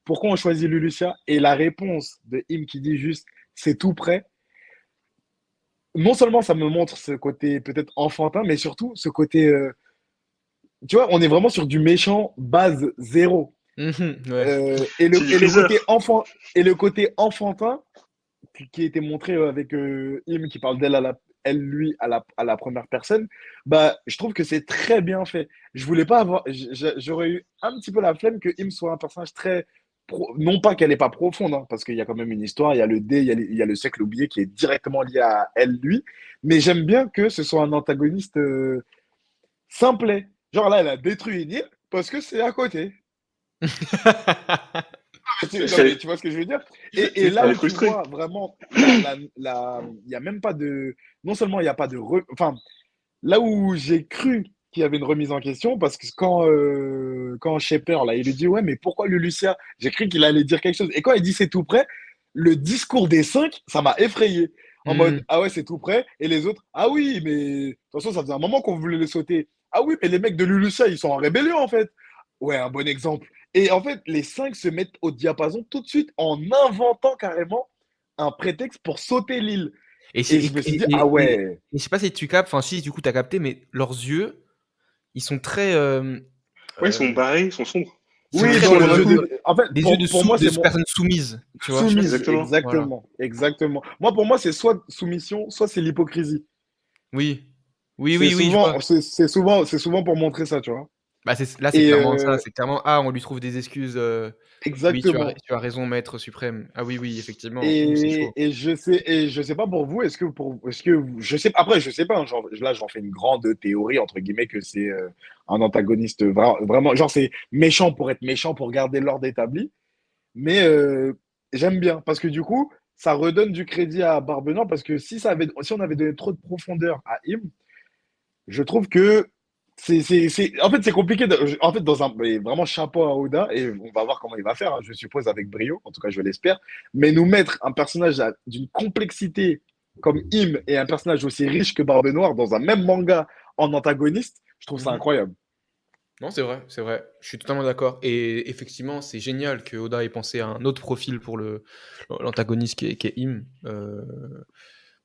pourquoi on choisit Lulucia? Et la réponse de Im qui dit juste, c'est tout prêt. Non seulement ça me montre ce côté peut-être enfantin, mais surtout ce côté, tu vois, on est vraiment sur du méchant base zéro. Mhm, ouais. Et C'est du freezer. le côté enfantin qui était montré avec Im qui parle d'elle lui à la première personne, bah je trouve que c'est très bien fait. Je voulais pas avoir, j'aurais eu un petit peu la flemme que Im soit un personnage très non pas qu'elle n'est pas profonde, hein, parce qu'il y a quand même une histoire, il y a le dé, il y a le siècle oublié qui est directement lié à elle, lui, mais j'aime bien que ce soit un antagoniste simplet. Genre là, elle a détruit une île parce que c'est à côté. Tu vois ce que je veux dire? Et là Elle où est tu frustrée. vois vraiment, il n'y a même pas de. Non seulement il n'y a pas de. Enfin, là où j'ai cru qu'il y avait une remise en question, parce que quand Shepper, là, il lui dit, ouais, mais pourquoi Lulucia? J'ai cru qu'il allait dire quelque chose. Et quand il dit c'est tout prêt, le discours des 5, ça m'a effrayé. En mode, Mhm. ah ouais, c'est tout prêt. Et les autres, ah oui, mais de toute façon, ça faisait un moment qu'on voulait le sauter. Ah oui, mais les mecs de Lulucia, ils sont en rébellion, en fait. Ouais, un bon exemple. Et en fait, les 5 se mettent au diapason tout de suite en inventant carrément un prétexte pour sauter l'île. Et, Et je me suis dit, ah ouais. je sais pas si tu captes, enfin si du coup t'as capté, mais leurs yeux, ils sont très, Ouais, ils sont euh, barrés, ils sont sombres. ils sont Oui, très dans pour les le yeux coup de. En fait, des yeux pour moi, de c'est mon. personnes soumises, tu vois. Je sais pas si- Soumise, Exactement. Voilà. exactement. Moi, pour moi, c'est soit soumission, soit c'est l'hypocrisie. Oui, oui, C'est oui, oui, je vois. souvent, c'est souvent pour montrer ça, tu vois. Bah, là, c'est Et clairement ça. C'est clairement, ah, on lui trouve des excuses. Oui, exactement. tu as raison, maître suprême. Ah oui, oui, effectivement. Ouh, c'est chaud. Et je sais pas pour vous, je sais, après, je sais pas, hein, genre, là, j'en fais une grande théorie, entre guillemets, que c'est un antagoniste vraiment, genre, c'est méchant pour être méchant, pour garder l'ordre établi. Mais j'aime bien, parce que du coup, ça redonne du crédit à Barbe Noire, parce que si on avait donné trop de profondeur à Im, je trouve que en fait, c'est compliqué. En fait, mais vraiment chapeau à Oda, et on va voir comment il va faire, hein, je suppose, avec brio, en tout cas, je l'espère. Mais nous mettre un personnage d'une complexité comme Im et un personnage aussi riche que Barbe Noire dans un même manga en antagoniste, je trouve ça Mhm. incroyable. Non, c'est vrai, c'est vrai. Je suis totalement d'accord. Et effectivement, c'est génial que Oda ait pensé à un autre profil pour l'antagoniste qui est Im.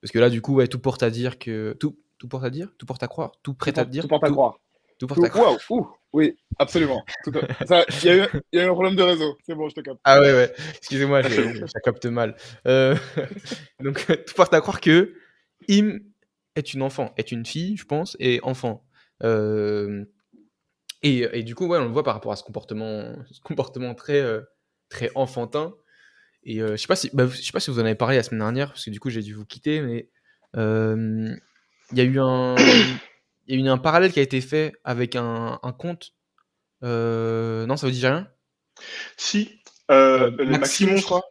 Parce que là, du coup, ouais, tout porte à dire que. Tout porte à dire? Tout porte à croire? Tout prête à Tout dire? porte à croire. Tout porte à croire. Waouh, ouh, oui, absolument. Il y a eu un problème de réseau. C'est bon, je te capte. Ah ouais, ouais. Excusez-moi, Ah, c'est bon. ça capte mal. Euh, Donc, tout porte à croire que Im est une enfant, est une fille, je pense, et enfant. Euh, et du coup, ouais, on le voit par rapport à ce comportement très, très enfantin. Et je sais pas si vous en avez parlé la semaine dernière, parce que du coup, j'ai dû vous quitter, mais euh, il y a eu un parallèle qui a été fait avec un conte. Non, ça vous dit rien? Si, les Maxi Maxime, je crois. Monstres.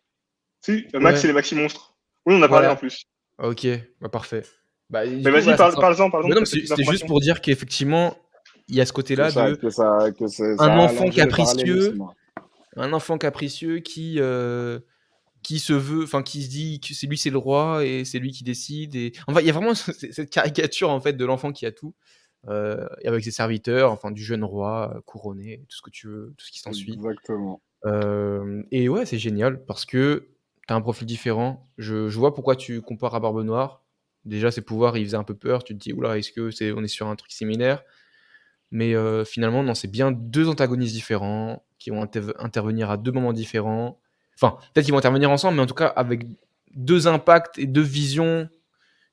Si, Max Ouais, et les Maxi Monstres. Oui, on en a parlé en voilà. plus. Ok, bah parfait. Bah, du Mais coup, vas-y, voilà, parle-en, bah non, mais peut-être plus c'était juste d'informations. pour dire qu'effectivement, il y a ce Que côté-là ça, de que ça, que ça un a enfant allongé le capricieux, parallélisme. un enfant capricieux qui se veut, enfin qui se dit que c'est lui c'est le roi et c'est lui qui décide. Et enfin, il y a vraiment cette caricature en fait de l'enfant qui a tout, et avec ses serviteurs, enfin du jeune roi couronné, tout ce que tu veux, tout ce qui s'ensuit. Exactement. Et ouais, c'est génial parce que tu as un profil différent. Je vois pourquoi tu compares à Barbe Noire. Déjà, ses pouvoirs, ils faisaient un peu peur. Tu te dis, oula, on est sur un truc similaire? Mais finalement, non, c'est bien deux antagonistes différents qui vont intervenir à deux moments différents. Enfin, peut-être qu'ils vont intervenir ensemble, mais en tout cas, avec deux impacts et deux visions,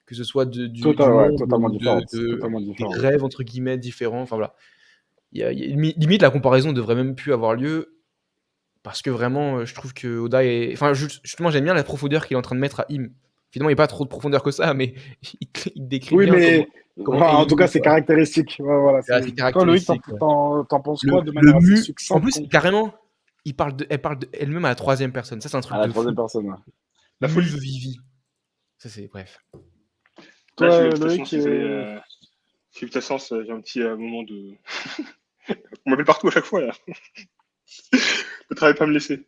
que ce soit du Ouais, monde totalement ou différente. Totalement des différente. rêves, entre guillemets, différents. Enfin, voilà. Limite, la comparaison devrait même plus avoir lieu parce que vraiment, je trouve que Oda est. Enfin, justement, j'aime bien la profondeur qu'il est en train de mettre à Im. Finalement, il n'y a pas trop de profondeur que ça, mais il décrit Oui, bien mais comment enfin, en tout Amy, cas, c'est caractéristique. Ouais, voilà, c'est assez toi, Loïc, t'en, caractéristique. Ouais. t'en penses quoi de Le manière assez mu, en succincte plus, carrément, elle parle elle-même à la troisième personne. Ça, c'est un à truc la de fou. troisième personne? Ouais. La Mu folie. Vivi. Ça, c'est bref. Là, j'ai eu Toi, une station, je Loïc, suis désolé. J'ai eu une station, j'ai un petit moment de. On m'appelle partout à chaque fois, là. Ne travaille pas à me laisser.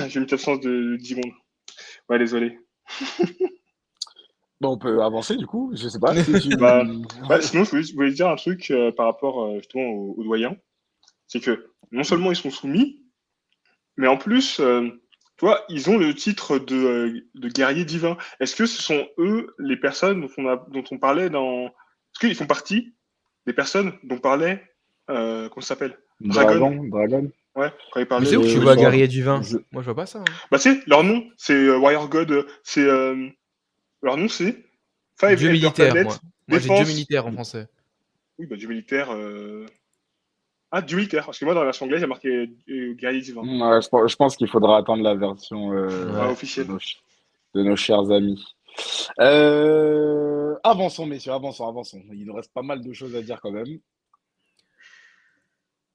J'ai une absence de 10 secondes. Ouais, désolé. bon, on peut avancer du coup. Je sais pas si Bah, tu. sinon, je voulais dire un truc par rapport justement aux doyens. C'est que non seulement ils sont soumis, mais en plus, tu vois, ils ont le titre de guerrier divin. Est-ce que ce sont eux les personnes dont on parlait dans. Est-ce qu'ils font partie des personnes dont parlait. Comment ça s'appelle? Dragon. Dragon. Ouais, quand il Mais parlait c'est où que tu Je, vois je, Guerrier du vin? je- Moi, je vois pas ça, hein. Bah, tu sais, leur nom, c'est Warrior God. C'est. Leur nom, c'est Five Dieu Elder militaire, Planet. moi. Moi, j'ai Dieu Défense. militaire en français. Oui, bah, du militaire. Ah, du militaire. Parce que moi, dans la version anglaise, il y a marqué guerrier divin. ouais, je pense qu'il faudra attendre la version Ah, Ouais. de officiel. nos chers amis. Avançons, messieurs, avançons. Il nous reste pas mal de choses à dire quand même.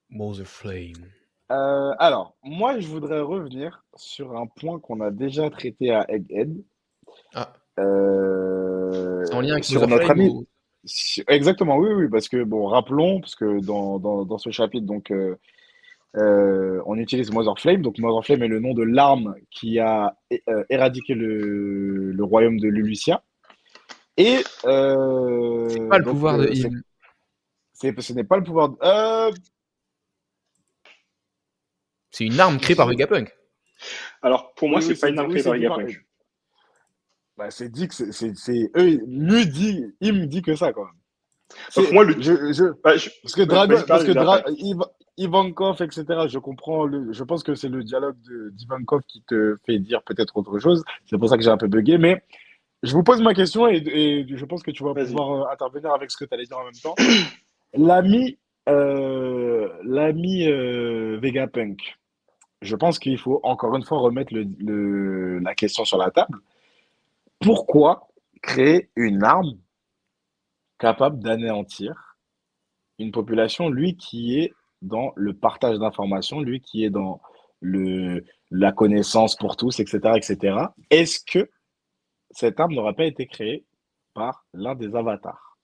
Mother Flame. Alors, moi, je voudrais revenir sur un point qu'on a déjà traité à Egghead, Ah, c'est en lien avec sur Mother notre Flame ami. ou... Exactement, oui, oui, parce que, bon, rappelons, parce que dans ce chapitre, donc, on utilise Mother Flame. Donc, Mother Flame est le nom de l'arme qui a éradiqué le royaume de Lulucia. Et C'est pas le donc, pouvoir de Im. ce n'est pas le pouvoir. C'est une arme créée par Vegapunk. Alors, pour moi, Oui, c'est oui, pas une arme créée c'est par dit par. Vegapunk. Bah, c'est dit que eux, lui dit, il me dit que ça, quoi. Bah, pour moi, bah, Parce que vas-y, Dragon, parce parle, que je dis après. Ivankov, etc., je pense que c'est le dialogue d'Ivankov qui te fait dire peut-être autre chose. C'est pour ça que j'ai un peu bugué, mais je vous pose ma question et je pense que tu vas Vas-y. pouvoir intervenir avec ce que tu allais dire en même temps. L'ami l'ami Vegapunk, je pense qu'il faut encore une fois remettre la question sur la table. Pourquoi créer une arme capable d'anéantir une population, lui qui est dans le partage d'informations, lui qui est dans la connaissance pour tous, etc., etc. Est-ce que cette arme n'aurait pas été créée par l'un des avatars?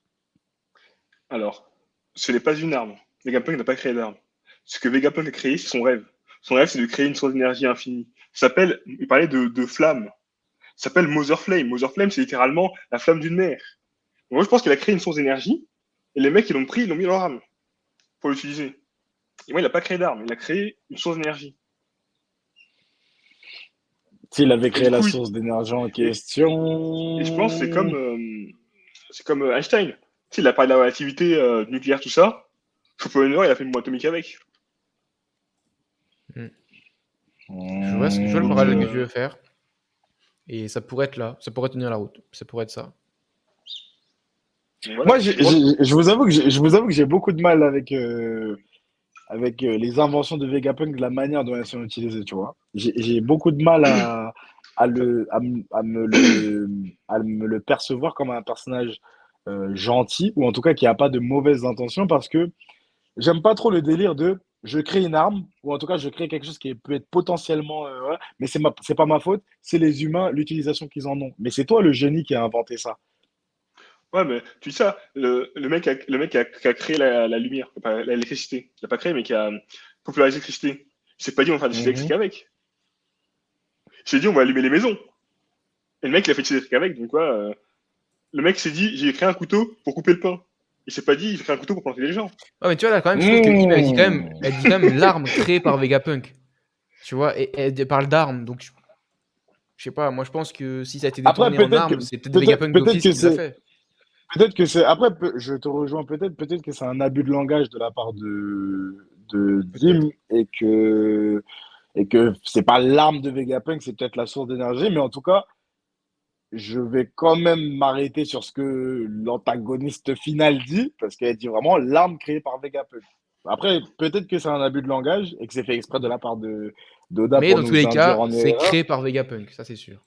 Alors, ce n'est pas une arme. Vegapunk n'a pas créé d'arme. Ce que Vegapunk a créé, c'est son rêve. Son rêve, c'est de créer une source d'énergie infinie. Il parlait de flamme. Ça s'appelle Mother Flame. Mother Flame, c'est littéralement la flamme d'une mère. Moi, je pense qu'il a créé une source d'énergie, et les mecs, ils l'ont pris, ils l'ont mis dans leur arme pour l'utiliser. Et moi, il n'a pas créé d'arme, il a créé une source d'énergie. S'il avait Et créé du la coup, source d'énergie en et question. je pense que c'est comme Einstein. Tu sais, il a parlé de la relativité nucléaire, tout ça. Schopenhauer, il a fait une bombe atomique avec. Je je vois le Donc, parallèle que tu veux faire. Et ça pourrait être là, ça pourrait tenir la route, ça pourrait être ça. voilà. Moi, Moi, je vous avoue que j'ai beaucoup de mal avec les inventions de Vegapunk, de la manière dont elles sont utilisées, tu vois. J'ai beaucoup de mal à me le percevoir comme un personnage gentil, ou en tout cas qui n'a pas de mauvaises intentions, parce que j'aime pas trop le délire de je crée une arme, ou en tout cas je crée quelque chose qui peut être potentiellement, ouais, mais c'est pas ma faute, c'est les humains, l'utilisation qu'ils en ont. Mais c'est toi le génie qui a inventé ça. ouais, mais tu sais ça, le mec qui a créé la lumière, pas l'électricité. Il l'a pas créé, mais qui a popularisé l'électricité. Il s'est pas dit on va faire des électriques Mhm. avec. Il s'est dit on va allumer les maisons. Et le mec, il a fait des électriques avec. Donc, quoi, le mec s'est dit j'ai créé un couteau pour couper le pain. Il s'est pas dit j'ai créé un couteau pour planter les gens. Ouais, mais tu vois, là, quand même, je trouve que Im, elle dit quand même l'arme créée par Vegapunk. Tu vois, et elle parle d'arme, donc je sais pas, moi je pense que si ça a été Après, détourné en arme, c'est peut-être Vegapunk peut-être d'office que qui l'a c'est, fait. peut-être que c'est, après, je te rejoins peut-être que c'est un abus de langage de la part de Peut-être. Dim et que c'est pas l'arme de Vegapunk, c'est peut-être la source d'énergie, mais en tout cas, je vais quand même m'arrêter sur ce que l'antagoniste final dit, parce qu'elle dit vraiment l'arme créée par Vegapunk. Après, peut-être que c'est un abus de langage et que c'est fait exprès de la part de d'Oda Mais pour dans tous nous les induire cas, en c'est erreur. créé par Vegapunk, ça c'est sûr.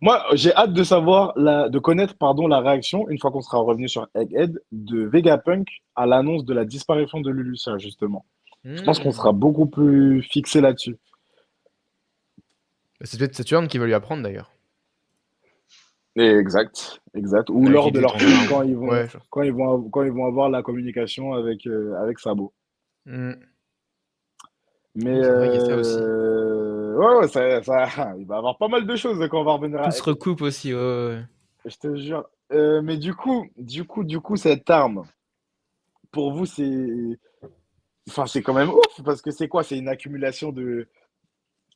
Moi, j'ai hâte de savoir, de connaître, pardon, la réaction, une fois qu'on sera revenu sur Egghead, de Vegapunk à l'annonce de la disparition de Lulusia, justement. Je pense qu'on Hmm. sera beaucoup plus fixé là-dessus. C'est peut-être Saturne qui va lui apprendre d'ailleurs. Exact, exact. Ou À lors de utiliser leur ton chute, arme. Ouais. quand ils vont avoir la communication avec Sabo. Hmm. Mais Oui, c'est vrai, il y a ça aussi. ouais, il va y avoir pas mal de choses quand on va revenir Tout à se Egghead. recoupe aussi, ouais, ouais, ouais. Je te jure. Mais du coup, cette arme, pour vous, enfin, c'est quand même ouf, parce que c'est quoi? C'est une accumulation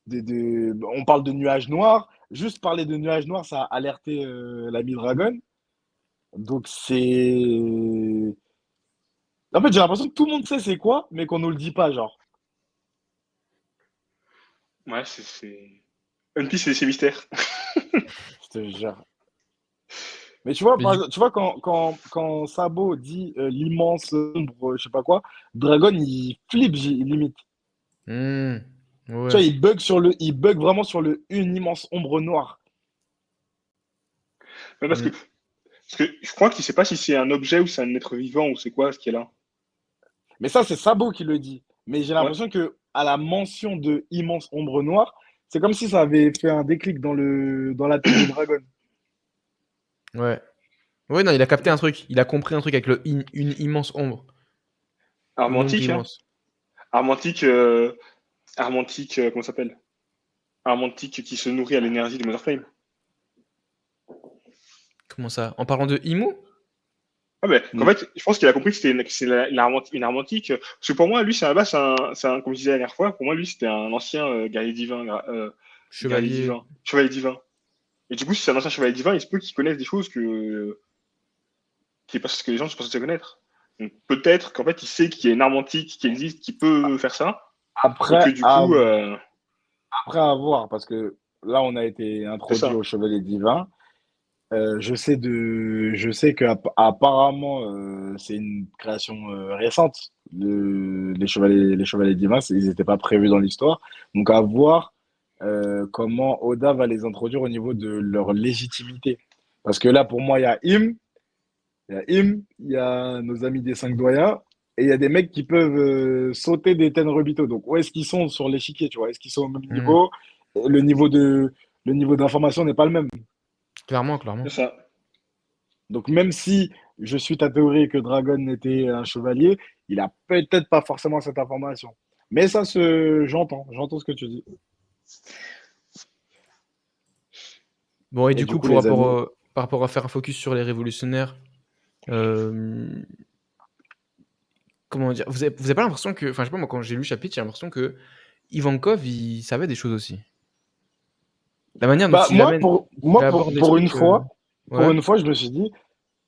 on parle de nuages noirs. Juste parler de nuages noirs, ça a alerté l'ami Dragon. Donc c'est. En fait, j'ai l'impression que tout le monde sait c'est quoi, mais qu'on nous le dit pas, genre. Ouais, One Piece, c'est mystère. Je te jure. Mais tu vois, Mais du tu vois quand Sabo dit l'immense ombre, je sais pas quoi, Dragon, il flippe limite. Hmm. Tu vois, Ouais. il bug vraiment sur une immense ombre noire. Ouais, Hmm. parce que je crois qu'il sait pas si c'est un objet ou c'est un être vivant ou c'est quoi ce qui est là. Mais ça, c'est Sabo qui le dit. Mais j'ai Ouais. l'impression que à la mention de immense ombre noire, c'est comme si ça avait fait un déclic dans la tête de Dragon. Ouais. Ouais, non, il a capté un truc. Il a compris un truc avec une immense ombre. Une ombre Armantique, hein. immense. Armantique, comment ça s'appelle? Armantique qui se nourrit à l'énergie de Motherflame. Comment ça? En parlant de Imu? Ah ben, en Mm. fait, je pense qu'il a compris que c'était une armantique. Parce que pour moi, lui, c'est un bas, comme je disais la dernière fois, pour moi, lui, c'était un ancien guerrier divin, Chevalier. chevalier divin. Et du coup, si c'est un ancien chevalier divin, il se peut qu'il connaisse des choses que les gens sont pas censés connaître. Donc peut-être qu'en fait, il sait qu'il y a une armantique qui existe, qui peut faire ça, et que Après, du coup, après avoir, parce que là, on a été c'est introduit ça. au Chevalier Divin. Je sais que apparemment c'est une création récente. Les Chevaliers d'Imas, ils n'étaient pas prévus dans l'histoire. Donc à voir comment Oda va les introduire au niveau de leur légitimité. Parce que là, pour moi, il y a nos amis des cinq doyens, et il y a des mecs qui peuvent sauter des Tenryubito. Donc où est-ce qu'ils sont sur l'échiquier, tu vois? Est-ce qu'ils sont au même Hmm. niveau? Le niveau de, le niveau d'information n'est pas le même. Clairement, C'est clairement. ça. Donc même si je suis ta théorie que Dragon était un chevalier, il a peut-être pas forcément cette information. Mais j'entends ce que tu dis. Bon, et Et du du coup, coup, les amis, par rapport à faire un focus sur les révolutionnaires, euh, comment dire, vous avez pas l'impression que, enfin, je sais pas, moi, quand j'ai lu le chapitre, j'ai l'impression que Ivankov, il savait des choses aussi. La manière dont bah il aborde les trucs, pour ouais, une fois, je me suis dit,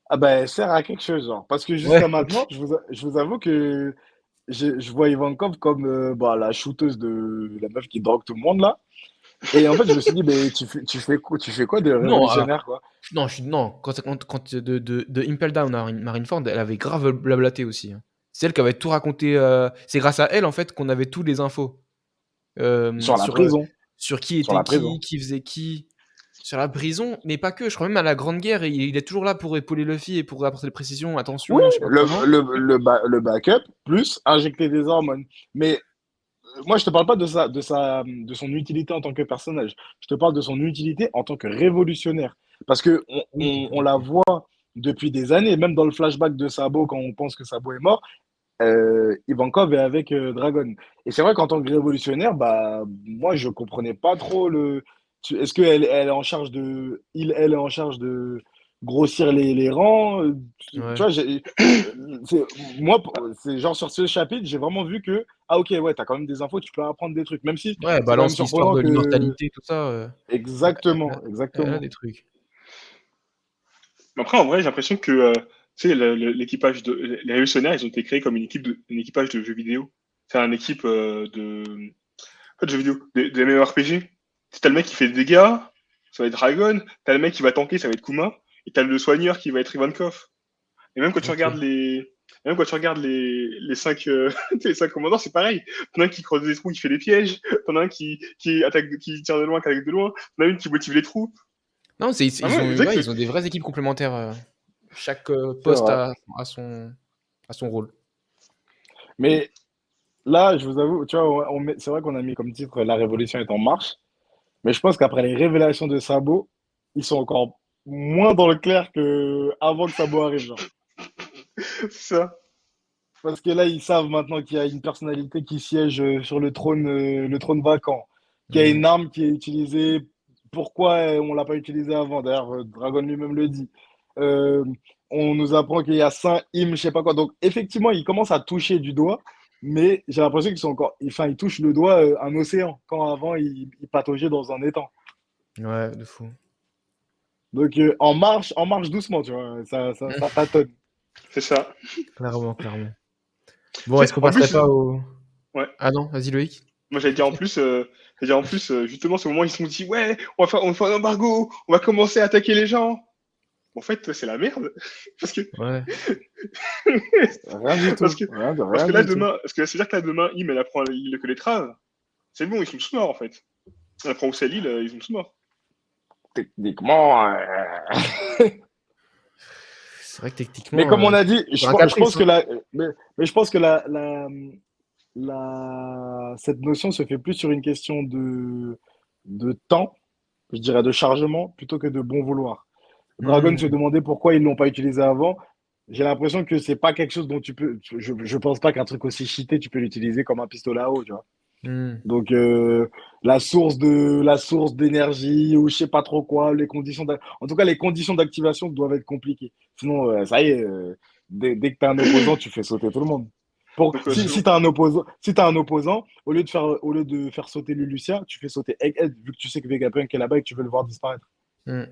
ah ben, elle sert à quelque chose, genre. Parce que ouais, jusqu'à ok. maintenant, je vous avoue que je vois Ivankov comme bah, la shooteuse de la meuf qui drogue tout le monde là. Et en fait, je me suis dit, mais tu fais quoi de Non, révolutionnaire, quoi? non, non, quand de Impel Down à Marineford, elle avait grave blablaté aussi, hein. C'est elle qui avait tout raconté. C'est grâce à elle, en fait, qu'on avait tous les infos Sur la sur, prison. sur qui Sur était la prison. qui faisait qui, sur la prison, mais pas que. Je crois même à la Grande Guerre, il est toujours là pour épauler Luffy et pour apporter des précisions. Oui, Attention, je sais pas comment. le backup plus injecter des hormones. Mais moi, je te parle pas de son utilité en tant que personnage. Je te parle de son utilité en tant que révolutionnaire. Parce que Oui, on ok. la voit depuis des années, même dans le flashback de Sabo, quand on pense que Sabo est mort, Ivankov est avec Dragon. Et c'est vrai qu'en tant que révolutionnaire, bah, moi, je comprenais pas trop est-ce qu'elle elle est en charge elle est en charge de grossir les rangs? Tu Ouais. vois, moi, c'est genre sur ce chapitre, j'ai vraiment vu que, ah ok, ouais, t'as quand même des infos, tu peux apprendre des trucs. Même si Ouais, elle c'est quand même balance l'histoire surprenant de que. l'immortalité, tout ça. Elle Exactement, elle a exactement. des trucs. Mais après, en vrai, j'ai l'impression que tu sais, l'équipage de les révolutionnaires, ils ont été créés comme un équipage de jeux vidéo. C'est une équipe pas de jeux vidéo, des MMORPG. Si t'as le mec qui fait des dégâts, ça va être Dragon. T'as le mec qui va tanker, ça va être Kuma. Et t'as le soigneur qui va être Ivankov. Et même quand tu Ok. regardes les cinq, les cinq commandants, c'est pareil. T'en as un qui creuse des trous, qui fait des pièges. T'en as un qui attaque, qui tire de loin, qui attaque de loin. T'en as une qui motive les troupes. Non, Ah ouais, exact. ils ont des vraies équipes complémentaires. Chaque C'est poste vrai. a son rôle. Mais là, je vous avoue, tu vois, c'est vrai qu'on a mis comme titre La Révolution est en marche. Mais je pense qu'après les révélations de Sabo, ils sont encore moins dans le clair que avant que Sabo arrive, genre. C'est ça. Parce que là, ils savent maintenant qu'il y a une personnalité qui siège sur le trône vacant, qu'il y a Hmm. une arme qui est utilisée. Pourquoi on l'a pas utilisée avant? D'ailleurs, Dragon lui-même le dit. Euh, on nous apprend qu'il y a Saint Im, je sais pas quoi. Donc, effectivement, ils commencent à toucher du doigt, mais j'ai l'impression qu'ils sont encore. Enfin, ils touchent le doigt un océan, quand avant, ils pataugeaient dans un étang. Ouais, de fou. Donc, en marche doucement, tu vois. Ça tâtonne. C'est ça. Clairement, clairement. Tu Bon, est-ce sais, qu'on en passerait plus, pas au. ouais. Ah non, vas-y Loïc. Moi, j'allais dire en plus, justement, ce moment, où ils se sont dit, ouais, on va faire un embargo, on va commencer à attaquer les gens. En fait, c'est la merde. Parce que, Ouais. Rien du parce tout. que, Rien du tout. parce que c'est-à-dire que là, demain, elle apprend l'île que les traves. C'est bon, ils sont tous morts, en fait. Elle apprend où c'est l'île, ils sont tous morts. Techniquement. C'est vrai que Mais techniquement, comme on a dit, c'est un je pense caprice, que hein. mais je pense que cette notion se fait plus sur une question de temps, je dirais de chargement, plutôt que de bon vouloir. Dragon se Hmm. demandait pourquoi ils l'ont pas utilisé avant. J'ai l'impression que c'est pas quelque chose dont tu peux. Je pense pas qu'un truc aussi cheaté, tu peux l'utiliser comme un pistolet à eau, tu vois. Hmm. Donc la source d'énergie ou je sais pas trop quoi, en tout cas les conditions d'activation doivent être compliquées. Sinon ça y est, dès que tu as un opposant, tu fais sauter tout le monde. Donc, Si selon, tu as un opposant, si t'as un opposant, au lieu de faire sauter Lulucia, tu fais sauter Egghead vu que tu sais que Vegapunk est là-bas et que tu veux le voir disparaître. Hmm.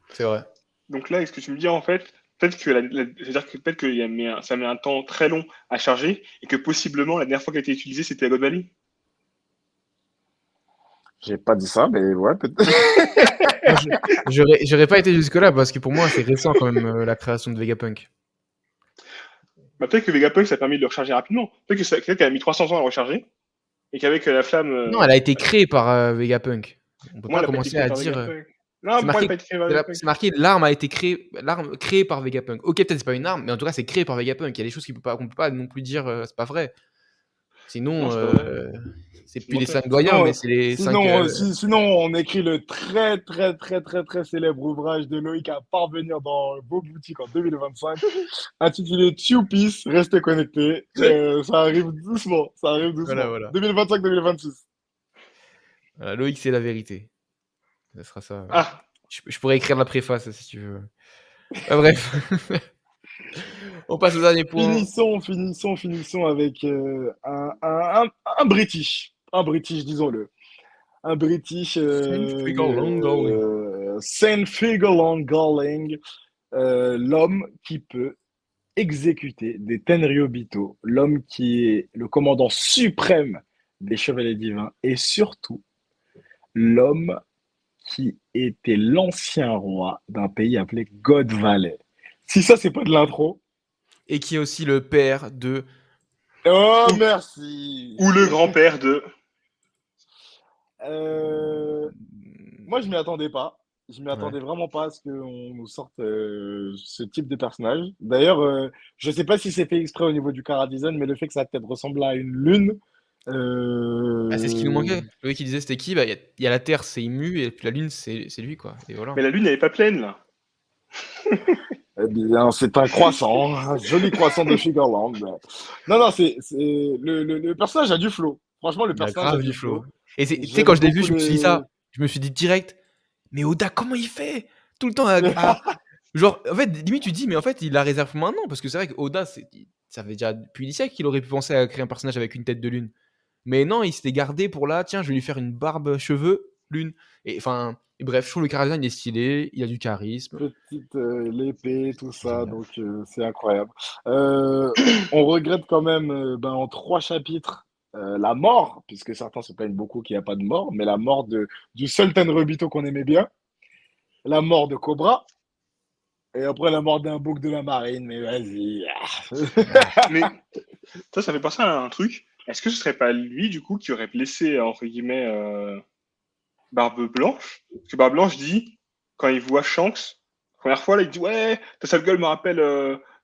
C'est vrai. donc là, est-ce que tu me dis, en fait, peut-être que c'est-à-dire que peut-être que ça met un temps très long à charger et que possiblement, la dernière fois qu'elle a été utilisée, c'était à God Valley. J'ai pas dit ça, mais ouais, peut-être. Moi, j'aurais pas été jusque-là parce que pour moi, c'est récent quand même la création de Vegapunk. Bah, peut-être que Vegapunk, ça a permis de le recharger rapidement. Peut-être que c'est quelqu'un qui a mis 300 ans à le recharger et qu'avec la flamme. Non, elle a été créée par Vegapunk. On peut Pour moi, pas elle n'a pas été commencer créée à par dire. Vegapunk. Non, C'est pour moi, elle n'a marqué, pas été créée par Vegapunk. c'est marqué l'arme a été créée par Vegapunk. Ok, peut-être c'est pas une arme, mais en tout cas c'est créé par Vegapunk. Il y a des choses qu'on peut pas non plus dire c'est pas vrai. Sinon, Non, c'est pas vrai. c'est plus les Menteur. 5 doyens, Sinon, mais c'est les 5. sinon, on écrit le très, très, très, très, très célèbre ouvrage de Loïc à parvenir dans vos boutiques en 2025, intitulé Two Piece, restez connectés. Ça arrive doucement, ça arrive doucement. Voilà. 2025-2026. Voilà, Loïc, c'est la vérité. Ça sera ça. Ah, Je pourrais écrire la préface si tu veux. Bref. On passe au dernier point. Finissons avec un British. Un British, disons-le. Un British. Saint Figure Galling, l'homme qui peut exécuter des Tenryubito, l'homme qui est le commandant suprême des Chevaliers Divins et surtout l'homme qui était l'ancien roi d'un pays appelé God Valley. Si ça, c'est pas de l'intro. Et qui est aussi le père de. Oh, merci. ou le grand-père de. Moi, je m'y attendais pas. Je m'y attendais vraiment pas à ce qu'on nous sorte ce type de personnage. D'ailleurs, je sais pas si c'est fait exprès au niveau du chara-design, mais le fait que sa tête ressemble à une lune. C'est ce qui nous manquait. Loïc qui disait c'était qui bah, y a la Terre, c'est Imu, et puis la Lune, c'est lui, quoi. Et voilà. Mais la lune, elle est pas pleine, là. Eh bien, c'est un croissant, un joli croissant de Sugarland. Non, c'est le personnage a du flow. Franchement, le Il a personnage grave a du du flow. flow. Et tu sais, J'aime quand je l'ai vu, beaucoup je me suis dit les- ça. Je me suis dit direct, mais Oda, comment il fait tout le temps Genre, en fait, limite, tu dis, mais en fait, il la réserve pour maintenant. Parce que c'est vrai que Oda, ça fait déjà depuis des siècles qu'il aurait pu penser à créer un personnage avec une tête de lune. Mais non, il s'était gardé pour là, tiens, je vais lui faire une barbe, cheveux, lune. Et enfin, bref, je trouve le chara-design, il est stylé, il a du charisme. petite l'épée, tout ça, Génial. donc c'est incroyable. On regrette quand même en 3 chapitres la mort, puisque certains se plaignent beaucoup qu'il n'y a pas de mort, mais la mort du seul Tenryubito qu'on aimait bien, la mort de Cobra, et après la mort d'un bouc de la marine, mais vas-y. Mais ça fait penser à un truc. Est-ce que ce serait pas lui, du coup, qui aurait blessé, entre guillemets, Barbe Blanche? Parce que Barbe Blanche dit, quand il voit Shanks, la première fois, là, il dit ouais, ta sale gueule me rappelle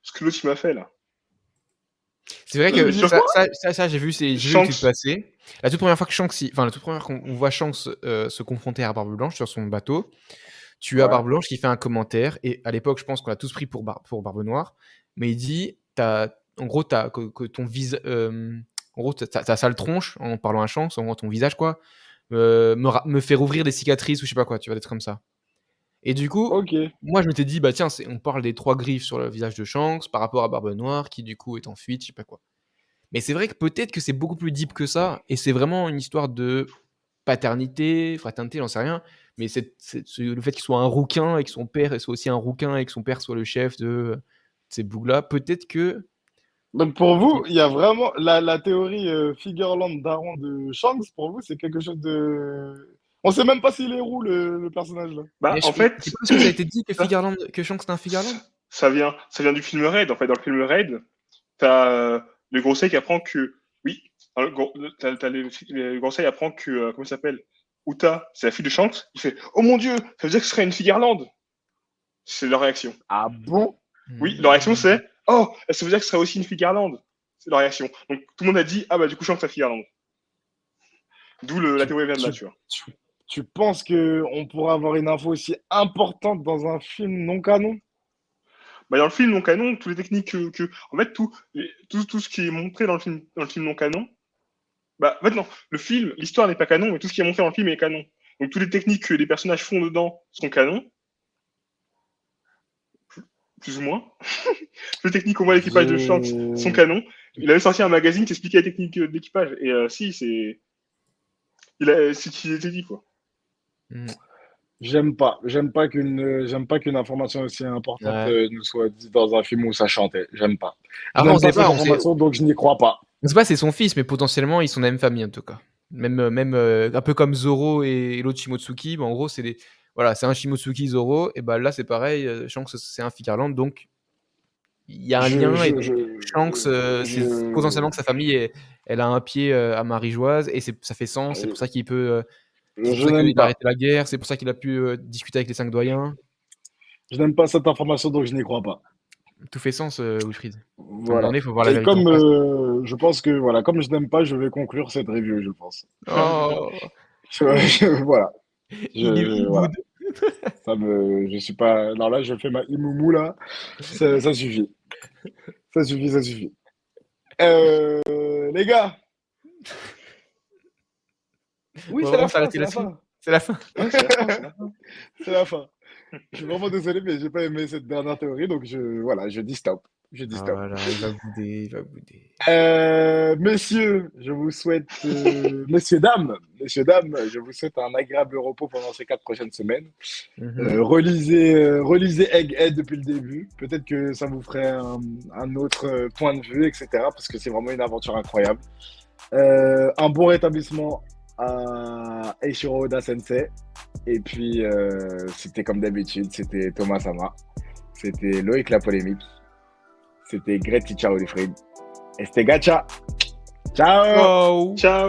ce que l'autre il m'a fait, là. C'est vrai Mais que sur ça j'ai vu le Shanks. tweet passer. La toute première fois que la toute première fois qu'on voit Shanks se confronter à Barbe Blanche sur son bateau, tu as Ouais. Barbe Blanche qui fait un commentaire, et à l'époque, je pense qu'on l'a tous pris pour Barbe Noire, mais il dit, en gros, que ton visage, en gros, ta sale tronche, en parlant à Shanks, en gros, ton visage, quoi, me fait rouvrir des cicatrices ou je sais pas quoi, tu vas être comme ça. Et du coup, Ok. moi, je m'étais dit, bah tiens, on parle des 3 griffes sur le visage de Shanks par rapport à Barbe Noire, qui du coup est en fuite, je sais pas quoi. Mais c'est vrai que peut-être que c'est beaucoup plus deep que ça, et c'est vraiment une histoire de paternité, fraternité, j'en sais rien, mais c'est le fait qu'il soit un rouquin et que son père soit aussi un rouquin et que son père soit le chef de ces bougs-là, peut-être que. Donc pour vous, il y a vraiment la théorie Figureland Daron de Shanks, pour vous, c'est quelque chose de. On sait même pas s'il est roux, le personnage là. Bah, Mais en fait, c'est pas parce que ça a été dit que Shanks c'est un Figarland. ça vient du film Raid. En fait, dans le film Raid, t'as le Conseil qui apprend que, oui, t'as le Conseil apprend que, comment ça s'appelle, Uta, c'est la fille de Shanks. Il fait, oh mon dieu, ça veut dire que ce serait une Figarland. C'est leur réaction. Ah bon? Oui, leur réaction c'est, oh, ça veut dire que ce serait aussi une Figarland. C'est leur réaction. Donc tout le monde a dit, ah bah du coup Shanks c'est Figarland. D'où la théorie vient de là, tu vois. Tu penses qu'on pourrait avoir une info aussi importante dans un film non canon? Bah, dans le film non canon, toutes les techniques en fait, tout ce qui est montré dans le film non canon, bah, en fait, non, le film, l'histoire n'est pas canon, mais tout ce qui est montré dans le film est canon. Donc, toutes les techniques que les personnages font dedans sont canon. Plus ou moins. Toutes les techniques qu'on voit à l'équipage de Shanks sont canon. Il avait sorti un magazine qui expliquait les techniques d'équipage. Et si, c'est. C'est qui était dit, quoi. J'aime pas qu'une information aussi importante nous soit dite dans un film où ça chantait. J'aime pas. Alors, on sait pas, donc je n'y crois pas. on sait pas, c'est son fils, mais potentiellement ils sont de la même famille en tout cas. Même un peu comme Zoro et l'autre Shimotsuki, bah, en gros, c'est un Shimotsuki Zoro, et bah là, c'est pareil, Shanks, c'est un Ficarland, donc il y a un Je, lien, et je, donc Shanks, c'est potentiellement je, que sa famille, elle a un pied à Marie-Joise, et ça fait sens, c'est pour ça qu'il peut. C'est pour je ça n'aime qu'il a pas. arrêté la guerre, c'est pour ça qu'il a pu discuter avec les 5 doyens. Je n'aime pas cette information, donc je n'y crois pas. Tout fait sens, Wilfried. À un moment Voilà. donné, il faut voir la Et vérité en comme face. je pense que voilà, comme je n'aime pas, je vais conclure cette review, je pense. Oh, Voilà. il est Voilà. Ubud. Je suis pas. Non, là, je fais ma imoumou, là. Ça suffit. Ça suffit, ça suffit. Les gars, oui, On va c'est la vraiment fin, s'arrêter c'est la là-dessus. fin. C'est la fin. Ouais, c'est la fin, c'est la fin. C'est la fin. Je suis vraiment désolé, mais j'ai pas aimé cette dernière théorie, donc voilà, je dis stop. Je dis Ah stop. voilà, il va bouder, il va bouder. Messieurs, je vous souhaite, messieurs, dames, je vous souhaite un agréable repos pendant ces 4 prochaines semaines. Mhm. Relisez Egghead depuis le début. Peut-être que ça vous ferait un autre point de vue, etc. Parce que c'est vraiment une aventure incroyable. Un bon rétablissement à Eiichiro Oda Sensei. Et puis, c'était comme d'habitude, c'était Thomas Sama. C'était Loïc La Polémique. C'était Great Teacher Wilfried. Et c'était Gacha. Ciao! Wow. Ciao!